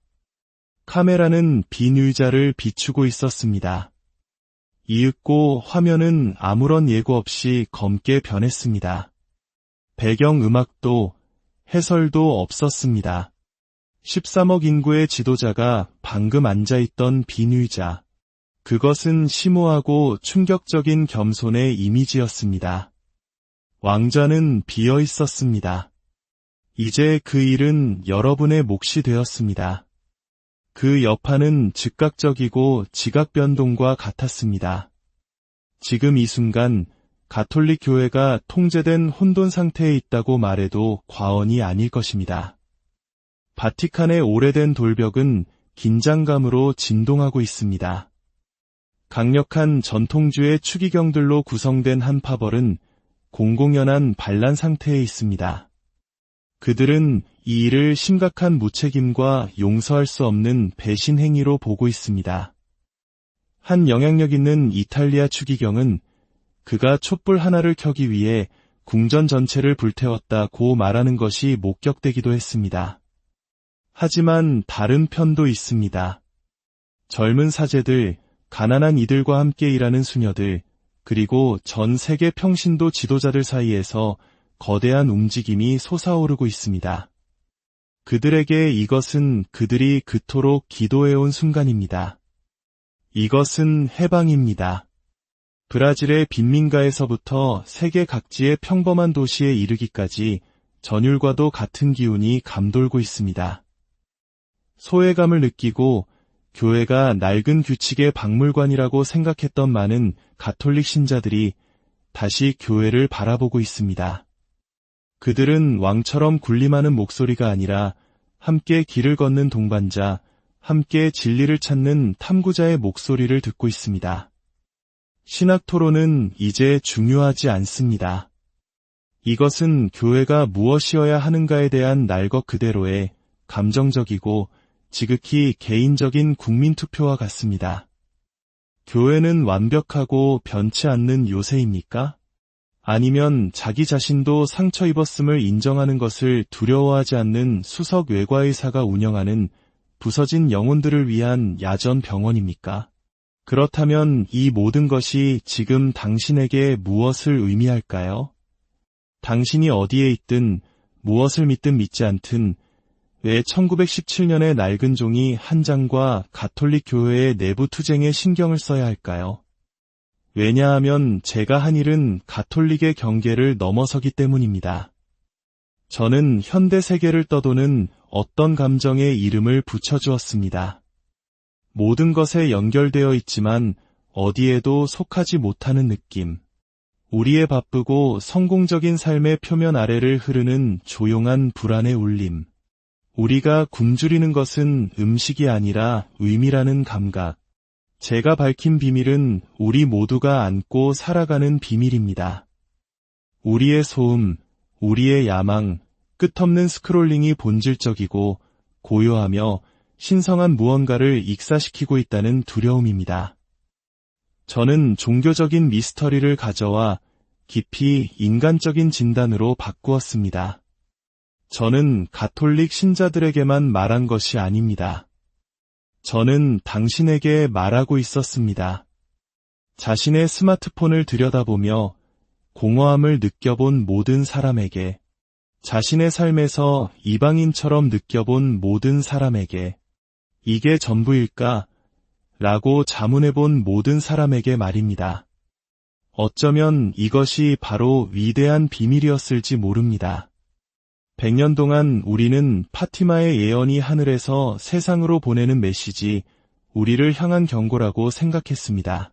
카메라는 빈 의자를 비추고 있었습니다. 이윽고 화면은 아무런 예고 없이 검게 변했습니다. 배경 음악도 해설도 없었습니다. 13억 인구의 지도자가 방금 앉아있던 빈 의자. 그것은 심오하고 충격적인 겸손의 이미지였습니다. 왕좌는 비어 있었습니다. 이제 그 일은 여러분의 몫이 되었습니다. 그 여파는 즉각적이고 지각 변동과 같았습니다. 지금 이 순간 가톨릭 교회가 통제된 혼돈 상태에 있다고 말해도 과언이 아닐 것입니다. 바티칸의 오래된 돌벽은 긴장감으로 진동하고 있습니다. 강력한 전통주의 추기경들로 구성된 한 파벌은 공공연한 반란 상태에 있습니다. 그들은 이 일을 심각한 무책임과 용서할 수 없는 배신 행위로 보고 있습니다. 한 영향력 있는 이탈리아 추기경은 그가 촛불 하나를 켜기 위해 궁전 전체를 불태웠다고 말하는 것이 목격되기도 했습니다. 하지만 다른 편도 있습니다. 젊은 사제들, 가난한 이들과 함께 일하는 수녀들, 그리고 전 세계 평신도 지도자들 사이에서 거대한 움직임이 솟아오르고 있습니다. 그들에게 이것은 그들이 그토록 기도해온 순간입니다. 이것은 해방입니다. 브라질의 빈민가에서부터 세계 각지의 평범한 도시에 이르기까지 전율과도 같은 기운이 감돌고 있습니다. 소외감을 느끼고 교회가 낡은 규칙의 박물관이라고 생각했던 많은 가톨릭 신자들이 다시 교회를 바라보고 있습니다. 그들은 왕처럼 군림하는 목소리가 아니라 함께 길을 걷는 동반자, 함께 진리를 찾는 탐구자의 목소리를 듣고 있습니다. 신학 토론은 이제 중요하지 않습니다. 이것은 교회가 무엇이어야 하는가에 대한 날것 그대로의 감정적이고 지극히 개인적인 국민투표와 같습니다. 교회는 완벽하고 변치 않는 요새입니까? 아니면 자기 자신도 상처 입었음을 인정하는 것을 두려워하지 않는 수석 외과의사가 운영하는 부서진 영혼들을 위한 야전 병원입니까? 그렇다면 이 모든 것이 지금 당신에게 무엇을 의미할까요? 당신이 어디에 있든 무엇을 믿든 믿지 않든 왜 1917년의 낡은 종이 한 장과 가톨릭 교회의 내부 투쟁에 신경을 써야 할까요? 왜냐하면 제가 한 일은 가톨릭의 경계를 넘어서기 때문입니다. 저는 현대 세계를 떠도는 어떤 감정에 이름을 붙여주었습니다. 모든 것에 연결되어 있지만 어디에도 속하지 못하는 느낌. 우리의 바쁘고 성공적인 삶의 표면 아래를 흐르는 조용한 불안의 울림. 우리가 굶주리는 것은 음식이 아니라 의미라는 감각. 제가 밝힌 비밀은 우리 모두가 안고 살아가는 비밀입니다. 우리의 소음, 우리의 야망, 끝없는 스크롤링이 본질적이고 고요하며 신성한 무언가를 익사시키고 있다는 두려움입니다. 저는 종교적인 미스터리를 가져와 깊이 인간적인 진단으로 바꾸었습니다. 저는 가톨릭 신자들에게만 말한 것이 아닙니다. 저는 당신에게 말하고 있었습니다. 자신의 스마트폰을 들여다보며 공허함을 느껴본 모든 사람에게, 자신의 삶에서 이방인처럼 느껴본 모든 사람에게, 이게 전부일까? 라고 자문해본 모든 사람에게 말입니다. 어쩌면 이것이 바로 위대한 비밀이었을지 모릅니다. 100년 동안 우리는 파티마의 예언이 하늘에서 세상으로 보내는 메시지, 우리를 향한 경고라고 생각했습니다.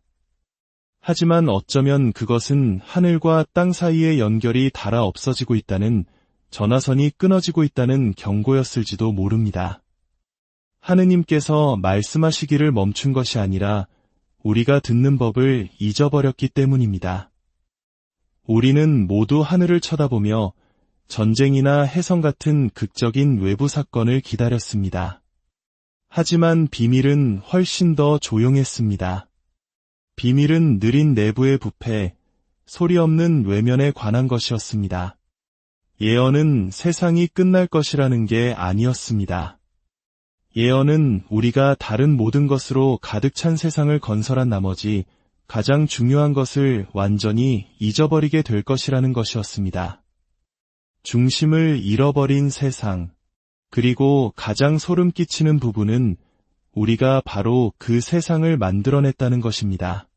하지만 어쩌면 그것은 하늘과 땅 사이의 연결이 닳아 없어지고 있다는, 전화선이 끊어지고 있다는 경고였을지도 모릅니다. 하느님께서 말씀하시기를 멈춘 것이 아니라 우리가 듣는 법을 잊어버렸기 때문입니다. 우리는 모두 하늘을 쳐다보며 전쟁이나 해성 같은 극적인 외부 사건을 기다렸습니다. 하지만 비밀은 훨씬 더 조용했습니다. 비밀은 느린 내부의 부패, 소리 없는 외면에 관한 것이었습니다. 예언은 세상이 끝날 것이라는 게 아니었습니다. 예언은 우리가 다른 모든 것으로 가득 찬 세상을 건설한 나머지 가장 중요한 것을 완전히 잊어버리게 될 것이라는 것이었습니다. 중심을 잃어버린 세상, 그리고 가장 소름 끼치는 부분은 우리가 바로 그 세상을 만들어냈다는 것입니다.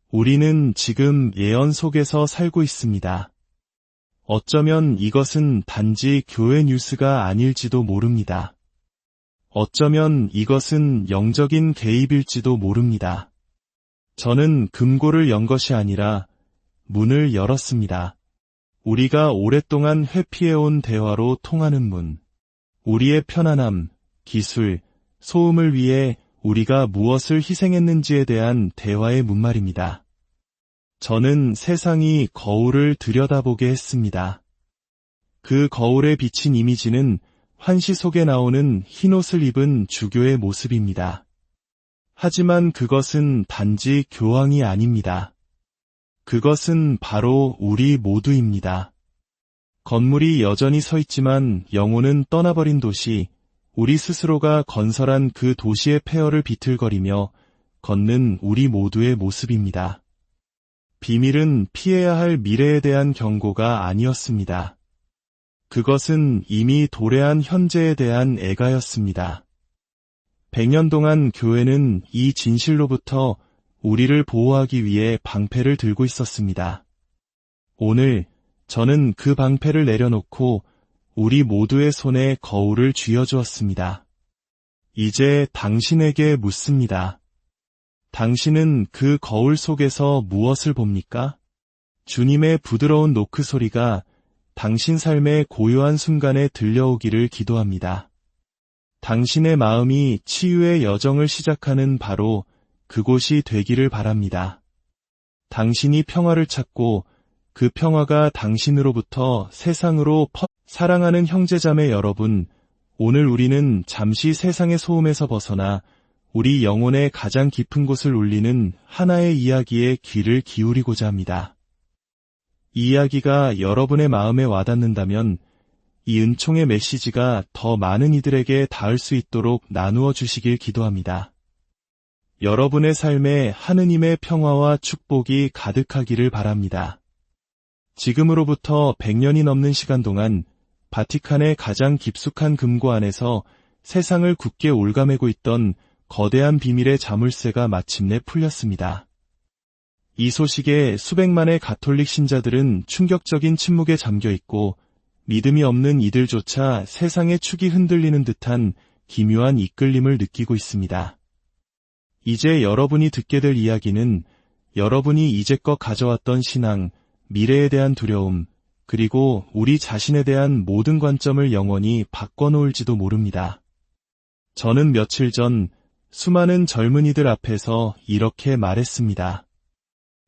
우리는 지금 예언 속에서 살고 있습니다. 어쩌면 이것은 단지 교회 뉴스가 아닐지도 모릅니다. 어쩌면 이것은 영적인 개입일지도 모릅니다. 저는 금고를 연 것이 아니라 문을 열었습니다. 우리가 오랫동안 회피해온 대화로 통하는 문. 우리의 편안함, 기술, 소음을 위해 우리가 무엇을 희생했는지에 대한 대화의 문말입니다. 저는 세상이 거울을 들여다보게 했습니다. 그 거울에 비친 이미지는 환시 속에 나오는 흰옷을 입은 주교의 모습입니다. 하지만 그것은 단지 교황이 아닙니다. 그것은 바로 우리 모두입니다. 건물이 여전히 서 있지만 영혼은 떠나버린 도시, 우리 스스로가 건설한 그 도시의 폐허를 비틀거리며 걷는 우리 모두의 모습입니다. 비밀은 피해야 할 미래에 대한 경고가 아니었습니다. 그것은 이미 도래한 현재에 대한 애가였습니다. 100년 동안 교회는 이 진실로부터 우리를 보호하기 위해 방패를 들고 있었습니다. 오늘 저는 그 방패를 내려놓고 우리 모두의 손에 거울을 쥐어주었습니다. 이제 당신에게 묻습니다. 당신은 그 거울 속에서 무엇을 봅니까? 주님의 부드러운 노크 소리가 당신 삶의 고요한 순간에 들려오기를 기도합니다. 당신의 마음이 치유의 여정을 시작하는 바로 그곳이 되기를 바랍니다. 당신이 평화를 찾고 그 평화가 당신으로부터 세상으로 사랑하는 형제자매 여러분, 오늘 우리는 잠시 세상의 소음에서 벗어나 우리 영혼의 가장 깊은 곳을 울리는 하나의 이야기에 귀를 기울이고자 합니다. 이 이야기가 여러분의 마음에 와닿는다면 이 은총의 메시지가 더 많은 이들에게 닿을 수 있도록 나누어 주시길 기도합니다. 여러분의 삶에 하느님의 평화와 축복이 가득하기를 바랍니다. 지금으로부터 100년이 넘는 시간 동안 바티칸의 가장 깊숙한 금고 안에서 세상을 굳게 올가매고 있던 거대한 비밀의 자물쇠가 마침내 풀렸습니다. 이 소식에 수백만의 가톨릭 신자들은 충격적인 침묵에 잠겨있고 믿음이 없는 이들조차 세상의 축이 흔들리는 듯한 기묘한 이끌림을 느끼고 있습니다. 이제 여러분이 듣게 될 이야기는 여러분이 이제껏 가져왔던 신앙, 미래에 대한 두려움, 그리고 우리 자신에 대한 모든 관점을 영원히 바꿔놓을지도 모릅니다. 저는 며칠 전 수많은 젊은이들 앞에서 이렇게 말했습니다.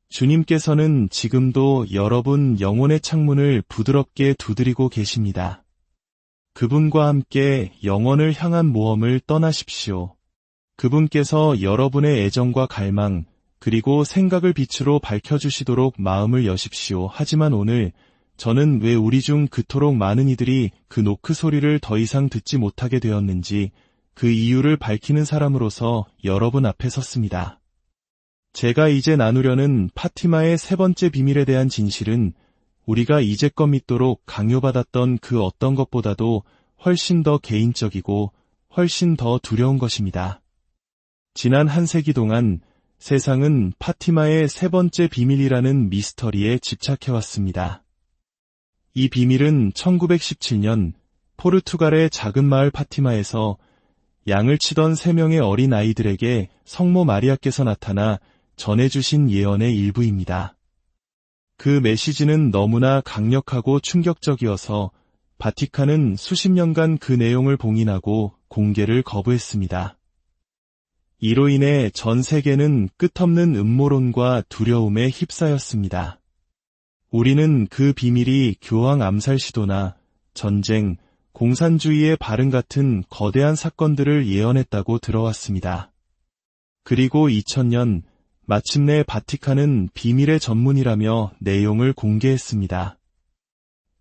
주님께서는 지금도 여러분 영혼의 창문을 부드럽게 두드리고 계십니다. 그분과 함께 영원을 향한 모험을 떠나십시오. 그분께서 여러분의 애정과 갈망, 그리고 생각을 빛으로 밝혀주시도록 마음을 여십시오. 하지만 오늘 저는 왜 우리 중 그토록 많은 이들이 그 노크 소리를 더 이상 듣지 못하게 되었는지 그 이유를 밝히는 사람으로서 여러분 앞에 섰습니다. 제가 이제 나누려는 파티마의 세 번째 비밀에 대한 진실은 우리가 이제껏 믿도록 강요받았던 그 어떤 것보다도 훨씬 더 개인적이고 훨씬 더 두려운 것입니다. 지난 한 세기 동안 세상은 파티마의 세 번째 비밀이라는 미스터리에 집착해왔습니다. 이 비밀은 1917년 포르투갈의 작은 마을 파티마에서 양을 치던 3명의 어린 아이들에게 성모 마리아께서 나타나 전해주신 예언의 일부입니다. 그 메시지는 너무나 강력하고 충격적이어서 바티칸은 수십 년간 그 내용을 봉인하고 공개를 거부했습니다. 이로 인해 전 세계는 끝없는 음모론과 두려움에 휩싸였습니다. 우리는 그 비밀이 교황 암살 시도나 전쟁, 공산주의의 발흥 같은 거대한 사건들을 예언했다고 들어왔습니다. 그리고 2000년 마침내 바티칸은 비밀의 전문이라며 내용을 공개했습니다.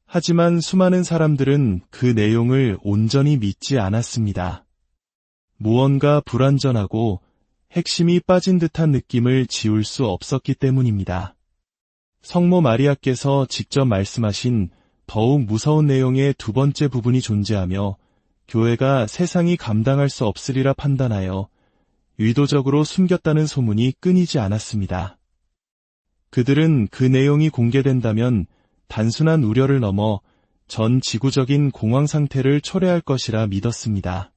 하지만 수많은 사람들은 그 내용을 온전히 믿지 않았습니다. 무언가 불완전하고 핵심이 빠진 듯한 느낌을 지울 수 없었기 때문입니다. 성모 마리아께서 직접 말씀하신 더욱 무서운 내용의 두 번째 부분이 존재하며 교회가 세상이 감당할 수 없으리라 판단하여 의도적으로 숨겼다는 소문이 끊이지 않았습니다. 그들은 그 내용이 공개된다면 단순한 우려를 넘어 전 지구적인 공황 상태를 초래할 것이라 믿었습니다.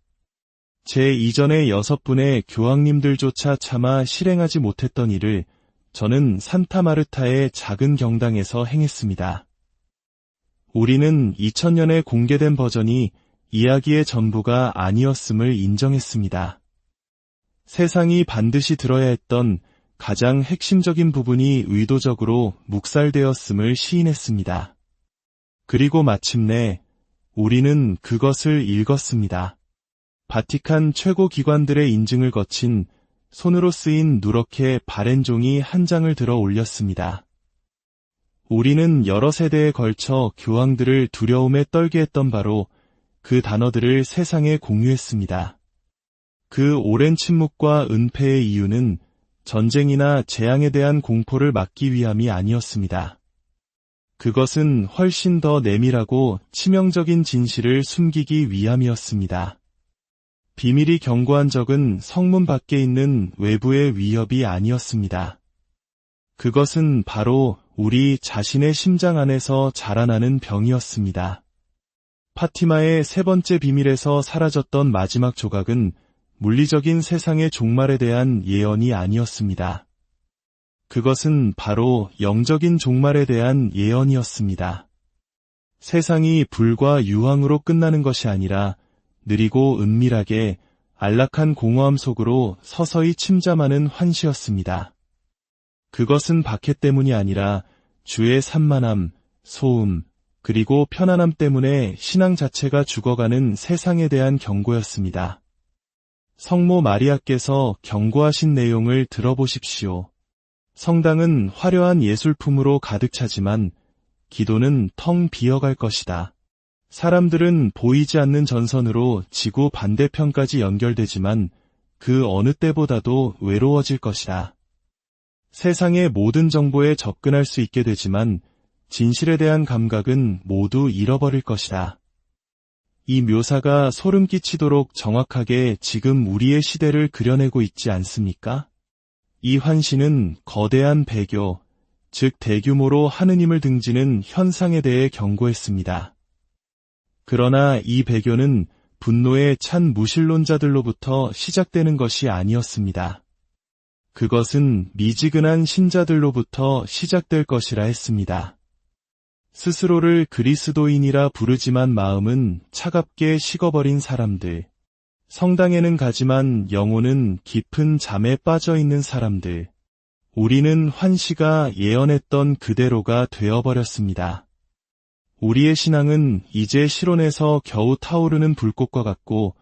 제 이전의 6분의 교황님들조차 차마 실행하지 못했던 일을 저는 산타마르타의 작은 경당에서 행했습니다. 우리는 2000년에 공개된 버전이 이야기의 전부가 아니었음을 인정했습니다. 세상이 반드시 들어야 했던 가장 핵심적인 부분이 의도적으로 묵살되었음을 시인했습니다. 그리고 마침내 우리는 그것을 읽었습니다. 바티칸 최고 기관들의 인증을 거친 손으로 쓰인 누렇게 바랜 종이 한 장을 들어 올렸습니다. 우리는 여러 세대에 걸쳐 교황들을 두려움에 떨게 했던 바로 그 단어들을 세상에 공유했습니다. 그 오랜 침묵과 은폐의 이유는 전쟁이나 재앙에 대한 공포를 막기 위함이 아니었습니다. 그것은 훨씬 더 내밀하고 치명적인 진실을 숨기기 위함이었습니다. 비밀이 견고한 적은 성문 밖에 있는 외부의 위협이 아니었습니다. 그것은 바로 우리 자신의 심장 안에서 자라나는 병이었습니다. 파티마의 세 번째 비밀에서 사라졌던 마지막 조각은 물리적인 세상의 종말에 대한 예언이 아니었습니다. 그것은 바로 영적인 종말에 대한 예언이었습니다. 세상이 불과 유황으로 끝나는 것이 아니라 느리고 은밀하게 안락한 공허함 속으로 서서히 침잠하는 환시였습니다. 그것은 박해 때문이 아니라 주의 산만함, 소음, 그리고 편안함 때문에 신앙 자체가 죽어가는 세상에 대한 경고였습니다. 성모 마리아께서 경고하신 내용을 들어보십시오. 성당은 화려한 예술품으로 가득 차지만 기도는 텅 비어갈 것이다. 사람들은 보이지 않는 전선으로 지구 반대편까지 연결되지만 그 어느 때보다도 외로워질 것이다. 세상의 모든 정보에 접근할 수 있게 되지만 진실에 대한 감각은 모두 잃어버릴 것이다. 이 묘사가 소름 끼치도록 정확하게 지금 우리의 시대를 그려내고 있지 않습니까? 이 환시는 거대한 배교, 즉 대규모로 하느님을 등지는 현상에 대해 경고했습니다. 그러나 이 배교는 분노에 찬 무신론자들로부터 시작되는 것이 아니었습니다. 그것은 미지근한 신자들로부터 시작될 것이라 했습니다. 스스로를 그리스도인이라 부르지만 마음은 차갑게 식어버린 사람들, 성당에는 가지만 영혼은 깊은 잠에 빠져있는 사람들, 우리는 환시가 예언했던 그대로가 되어버렸습니다. 우리의 신앙은 이제 실온에서 겨우 타오르는 불꽃과 같고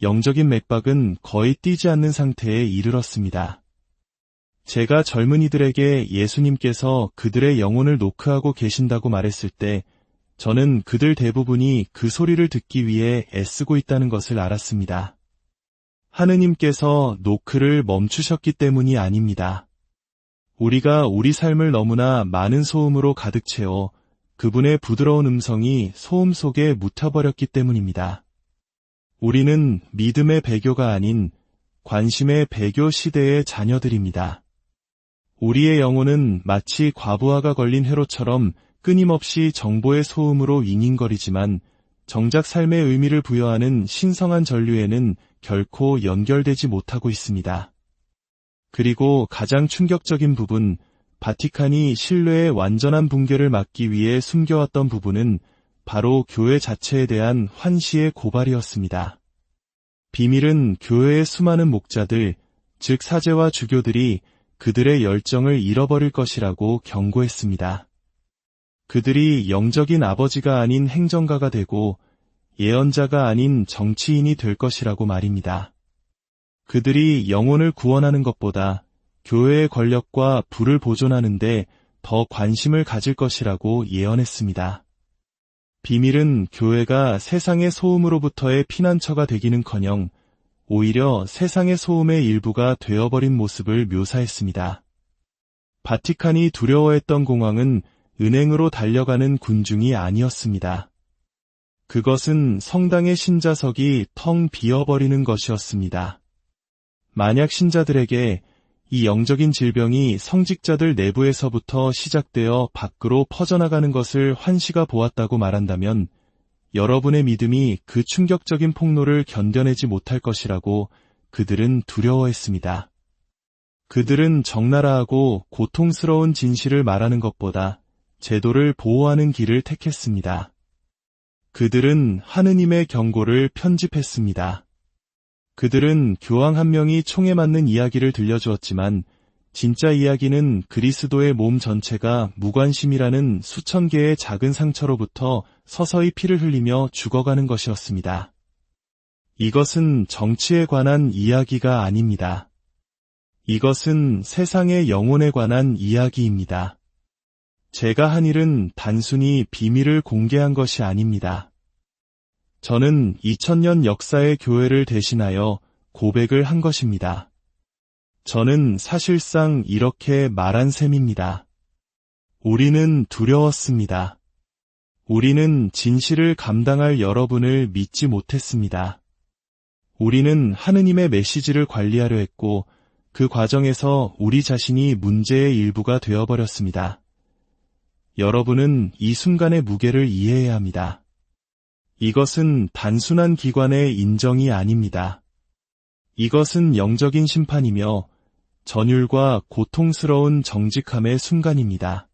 영적인 맥박은 거의 뛰지 않는 상태에 이르렀습니다. 제가 젊은이들에게 예수님께서 그들의 영혼을 노크하고 계신다고 말했을 때 저는 그들 대부분이 그 소리를 듣기 위해 애쓰고 있다는 것을 알았습니다. 하느님께서 노크를 멈추셨기 때문이 아닙니다. 우리가 우리 삶을 너무나 많은 소음으로 가득 채워 그분의 부드러운 음성이 소음 속에 묻혀버렸기 때문입니다. 우리는 믿음의 배교가 아닌 관심의 배교 시대의 자녀들입니다. 우리의 영혼은 마치 과부하가 걸린 회로처럼 끊임없이 정보의 소음으로 윙윙거리지만 정작 삶의 의미를 부여하는 신성한 전류에는 결코 연결되지 못하고 있습니다. 그리고 가장 충격적인 부분, 바티칸이 신뢰의 완전한 붕괴를 막기 위해 숨겨왔던 부분은 바로 교회 자체에 대한 환시의 고발이었습니다. 비밀은 교회의 수많은 목자들, 즉 사제와 주교들이 그들의 열정을 잃어버릴 것이라고 경고했습니다. 그들이 영적인 아버지가 아닌 행정가가 되고 예언자가 아닌 정치인이 될 것이라고 말입니다. 그들이 영혼을 구원하는 것보다 교회의 권력과 부를 보존하는 데 더 관심을 가질 것이라고 예언했습니다. 비밀은 교회가 세상의 소음으로부터의 피난처가 되기는커녕 오히려 세상의 소음의 일부가 되어버린 모습을 묘사했습니다. 바티칸이 두려워했던 공황은 은행으로 달려가는 군중이 아니었습니다. 그것은 성당의 신자석이 텅 비어버리는 것이었습니다. 만약 신자들에게 이 영적인 질병이 성직자들 내부에서부터 시작되어 밖으로 퍼져나가는 것을 환시가 보았다고 말한다면 여러분의 믿음이 그 충격적인 폭로를 견뎌내지 못할 것이라고 그들은 두려워했습니다. 그들은 적나라하고 고통스러운 진실을 말하는 것보다 제도를 보호하는 길을 택했습니다. 그들은 하느님의 경고를 편집했습니다. 그들은 교황 한 명이 총에 맞는 이야기를 들려주었지만 진짜 이야기는 그리스도의 몸 전체가 무관심이라는 수천 개의 작은 상처로부터 서서히 피를 흘리며 죽어가는 것이었습니다. 이것은 정치에 관한 이야기가 아닙니다. 이것은 세상의 영혼에 관한 이야기입니다. 제가 한 일은 단순히 비밀을 공개한 것이 아닙니다. 저는 2000년 역사의 교회를 대신하여 고백을 한 것입니다. 저는 사실상 이렇게 말한 셈입니다. 우리는 두려웠습니다. 우리는 진실을 감당할 여러분을 믿지 못했습니다. 우리는 하느님의 메시지를 관리하려 했고 그 과정에서 우리 자신이 문제의 일부가 되어버렸습니다. 여러분은 이 순간의 무게를 이해해야 합니다. 이것은 단순한 기관의 인정이 아닙니다. 이것은 영적인 심판이며 전율과 고통스러운 정직함의 순간입니다.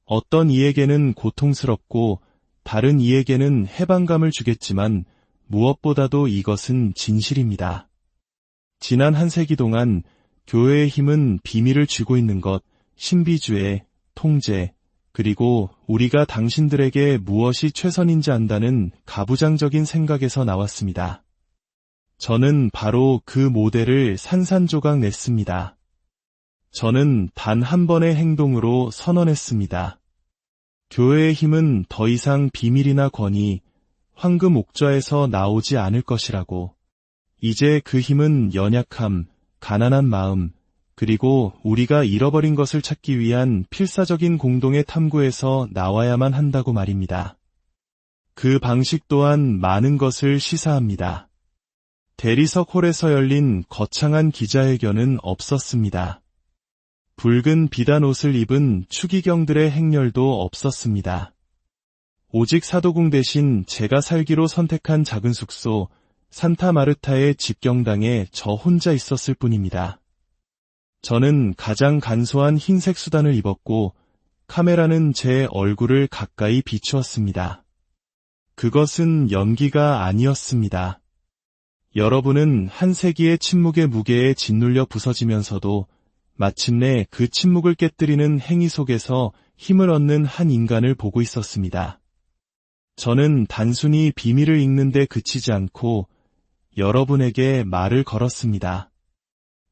어떤 이에게는 고통스럽고 다른 이에게는 해방감을 주겠지만 무엇보다도 이것은 진실입니다. 지난 한 세기 동안 교회의 힘은 비밀을 쥐고 있는 것, 신비주의, 통제, 그리고 우리가 당신들에게 무엇이 최선인지 안다는 가부장적인 생각에서 나왔습니다. 저는 바로 그 모델을 산산조각 냈습니다. 저는 단 한 번의 행동으로 선언했습니다. 교회의 힘은 더 이상 비밀이나 권위, 황금 옥좌에서 나오지 않을 것이라고. 이제 그 힘은 연약함, 가난한 마음, 그리고 우리가 잃어버린 것을 찾기 위한 필사적인 공동의 탐구에서 나와야만 한다고 말입니다. 그 방식 또한 많은 것을 시사합니다. 대리석 홀에서 열린 거창한 기자회견은 없었습니다. 붉은 비단 옷을 입은 추기경들의 행렬도 없었습니다. 오직 사도궁 대신 제가 살기로 선택한 작은 숙소, 산타마르타의 집경당에 저 혼자 있었을 뿐입니다. 저는 가장 간소한 흰색 수단을 입었고 카메라는 제 얼굴을 가까이 비추었습니다. 그것은 연기가 아니었습니다. 여러분은 한 세기의 침묵의 무게에 짓눌려 부서지면서도 마침내 그 침묵을 깨뜨리는 행위 속에서 힘을 얻는 한 인간을 보고 있었습니다. 저는 단순히 비밀을 읽는데 그치지 않고 여러분에게 말을 걸었습니다.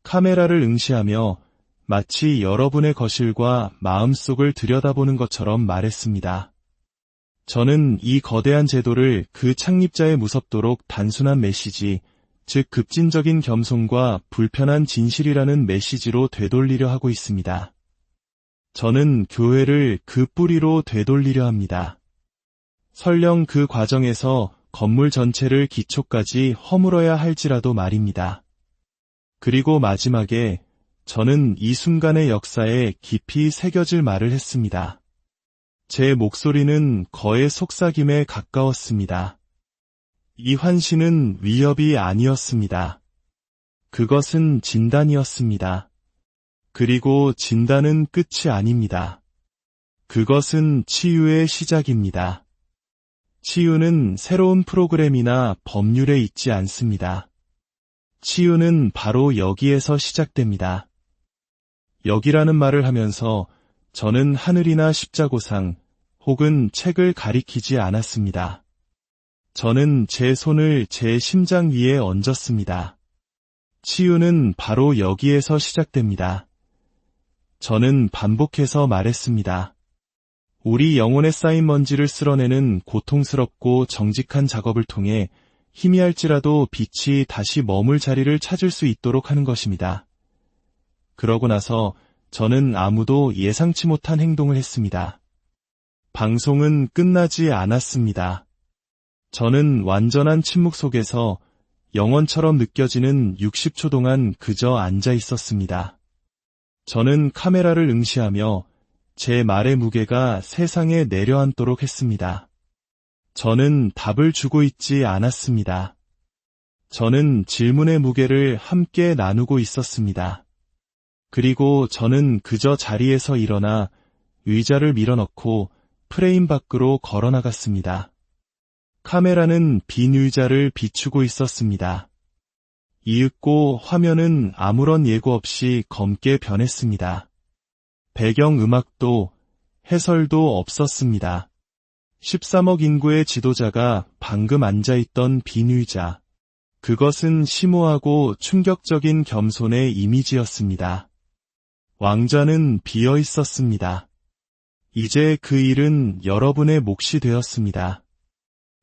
카메라를 응시하며 마치 여러분의 거실과 마음속을 들여다보는 것처럼 말했습니다. 저는 이 거대한 제도를 그 창립자의 무섭도록 단순한 메시지, 즉 급진적인 겸손과 불편한 진실이라는 메시지로 되돌리려 하고 있습니다. 저는 교회를 그 뿌리로 되돌리려 합니다. 설령 그 과정에서 건물 전체를 기초까지 허물어야 할지라도 말입니다. 그리고 마지막에 저는 이 순간의 역사에 깊이 새겨질 말을 했습니다. 제 목소리는 거의 속삭임에 가까웠습니다. 이 환신은 위협이 아니었습니다. 그것은 진단이었습니다. 그리고 진단은 끝이 아닙니다. 그것은 치유의 시작입니다. 치유는 새로운 프로그램이나 법률에 있지 않습니다. 치유는 바로 여기에서 시작됩니다. 여기라는 말을 하면서 저는 하늘이나 십자고상 혹은 책을 가리키지 않았습니다. 저는 제 손을 제 심장 위에 얹었습니다. 치유는 바로 여기에서 시작됩니다. 저는 반복해서 말했습니다. 우리 영혼에 쌓인 먼지를 쓸어내는 고통스럽고 정직한 작업을 통해 희미할지라도 빛이 다시 머물 자리를 찾을 수 있도록 하는 것입니다. 그러고 나서 저는 아무도 예상치 못한 행동을 했습니다. 방송은 끝나지 않았습니다. 저는 완전한 침묵 속에서 영원처럼 느껴지는 60초 동안 그저 앉아 있었습니다. 저는 카메라를 응시하며 제 말의 무게가 세상에 내려앉도록 했습니다. 저는 답을 주고 있지 않았습니다. 저는 질문의 무게를 함께 나누고 있었습니다. 그리고 저는 그저 자리에서 일어나 의자를 밀어넣고 프레임 밖으로 걸어나갔습니다. 카메라는 빈 의자를 비추고 있었습니다. 이윽고 화면은 아무런 예고 없이 검게 변했습니다. 배경 음악도 해설도 없었습니다. 13억 인구의 지도자가 방금 앉아있던 빈 의자. 그것은 심오하고 충격적인 겸손의 이미지였습니다. 왕좌는 비어 있었습니다. 이제 그 일은 여러분의 몫이 되었습니다.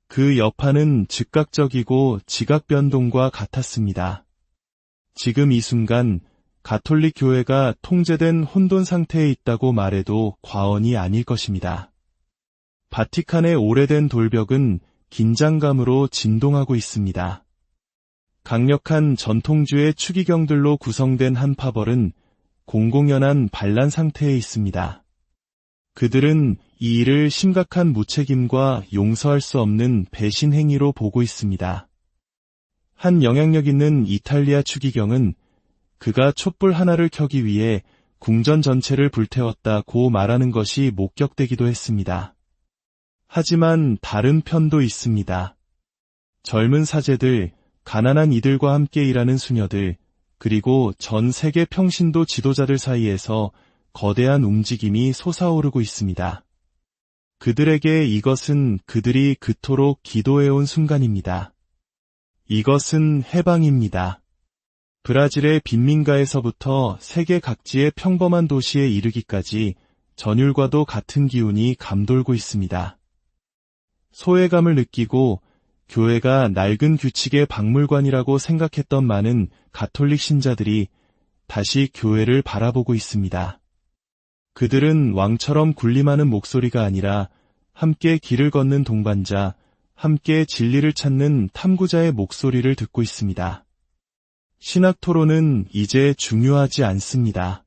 그 여파는 즉각적이고 지각 변동과 같았습니다. 지금 이 순간 가톨릭 교회가 통제된 혼돈 상태에 있다고 말해도 과언이 아닐 것입니다. 바티칸의 오래된 돌벽은 긴장감으로 진동하고 있습니다. 강력한 전통주의 추기경들로 구성된 한 파벌은 공공연한 반란 상태에 있습니다. 그들은 이 일을 심각한 무책임과 용서할 수 없는 배신 행위로 보고 있습니다. 한 영향력 있는 이탈리아 추기경은 그가 촛불 하나를 켜기 위해 궁전 전체를 불태웠다고 말하는 것이 목격되기도 했습니다. 하지만 다른 편도 있습니다. 젊은 사제들, 가난한 이들과 함께 일하는 수녀들, 그리고 전 세계 평신도 지도자들 사이에서 거대한 움직임이 솟아오르고 있습니다. 그들에게 이것은 그들이 그토록 기도해온 순간입니다. 이것은 해방입니다. 브라질의 빈민가에서부터 세계 각지의 평범한 도시에 이르기까지 전율과도 같은 기운이 감돌고 있습니다. 소외감을 느끼고 교회가 낡은 규칙의 박물관이라고 생각했던 많은 가톨릭 신자들이 다시 교회를 바라보고 있습니다. 그들은 왕처럼 군림하는 목소리가 아니라 함께 길을 걷는 동반자, 함께 진리를 찾는 탐구자의 목소리를 듣고 있습니다. 신학 토론은 이제 중요하지 않습니다.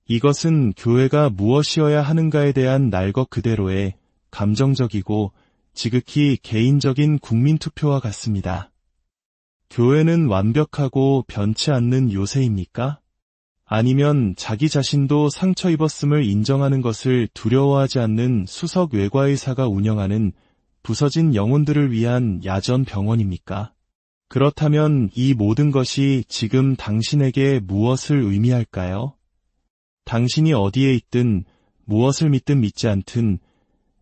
이것은 교회가 무엇이어야 하는가에 대한 날것 그대로의 감정적이고 지극히 개인적인 국민투표와 같습니다. 교회는 완벽하고 변치 않는 요새입니까? 아니면 자기 자신도 상처 입었음을 인정하는 것을 두려워하지 않는 수석 외과의사가 운영하는 부서진 영혼들을 위한 야전 병원입니까? 그렇다면 이 모든 것이 지금 당신에게 무엇을 의미할까요? 당신이 어디에 있든 무엇을 믿든 믿지 않든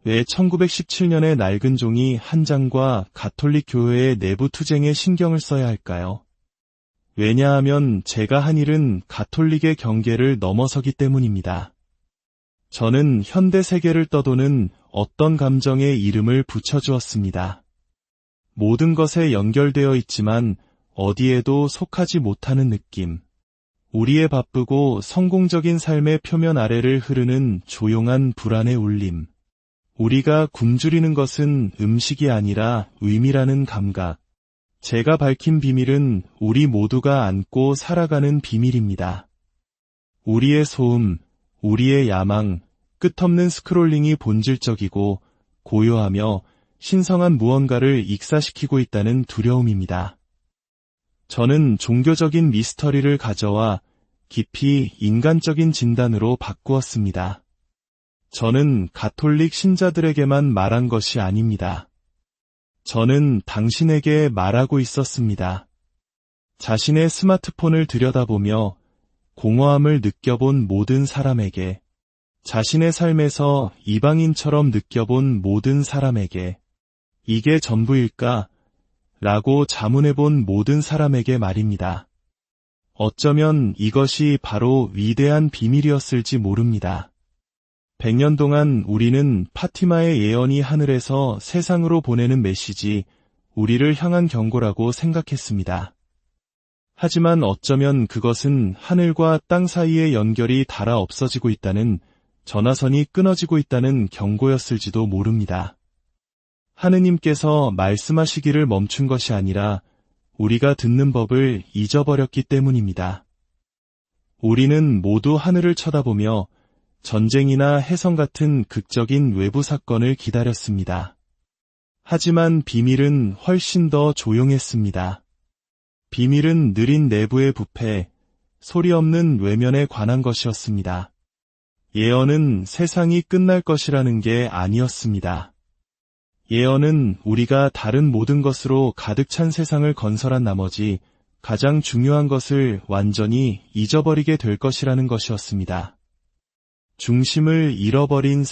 왜 1917년의 낡은 종이 한 장과 가톨릭 교회의 내부 투쟁에 신경을 써야 할까요? 왜냐하면 제가 한 일은 가톨릭의 경계를 넘어서기 때문입니다. 저는 현대 세계를 떠도는 어떤 감정에 이름을 붙여주었습니다. 모든 것에 연결되어 있지만 어디에도 속하지 못하는 느낌. 우리의 바쁘고 성공적인 삶의 표면 아래를 흐르는 조용한 불안의 울림. 우리가 굶주리는 것은 음식이 아니라 의미라는 감각. 제가 밝힌 비밀은 우리 모두가 안고 살아가는 비밀입니다. 우리의 소음, 우리의 야망, 끝없는 스크롤링이 본질적이고 고요하며 신성한 무언가를 익사시키고 있다는 두려움입니다. 저는 종교적인 미스터리를 가져와 깊이 인간적인 진단으로 바꾸었습니다. 저는 가톨릭 신자들에게만 말한 것이 아닙니다. 저는 당신에게 말하고 있었습니다. 자신의 스마트폰을 들여다보며 공허함을 느껴본 모든 사람에게, 자신의 삶에서 이방인처럼 느껴본 모든 사람에게, 이게 전부일까? 라고 자문해본 모든 사람에게 말입니다. 어쩌면 이것이 바로 위대한 비밀이었을지 모릅니다. 100년 동안 우리는 파티마의 예언이 하늘에서 세상으로 보내는 메시지, 우리를 향한 경고라고 생각했습니다. 하지만 어쩌면 그것은 하늘과 땅 사이의 연결이 닳아 없어지고 있다는, 전화선이 끊어지고 있다는 경고였을지도 모릅니다. 하느님께서 말씀하시기를 멈춘 것이 아니라 우리가 듣는 법을 잊어버렸기 때문입니다. 우리는 모두 하늘을 쳐다보며 전쟁이나 해성 같은 극적인 외부 사건을 기다렸습니다. 하지만 비밀은 훨씬 더 조용했습니다. 비밀은 느린 내부의 부패, 소리 없는 외면에 관한 것이었습니다. 예언은 세상이 끝날 것이라는 게 아니었습니다. 예언은 우리가 다른 모든 것으로 가득 찬 세상을 건설한 나머지 가장 중요한 것을 완전히 잊어버리게 될 것이라는 것이었습니다. 중심을 잃어버린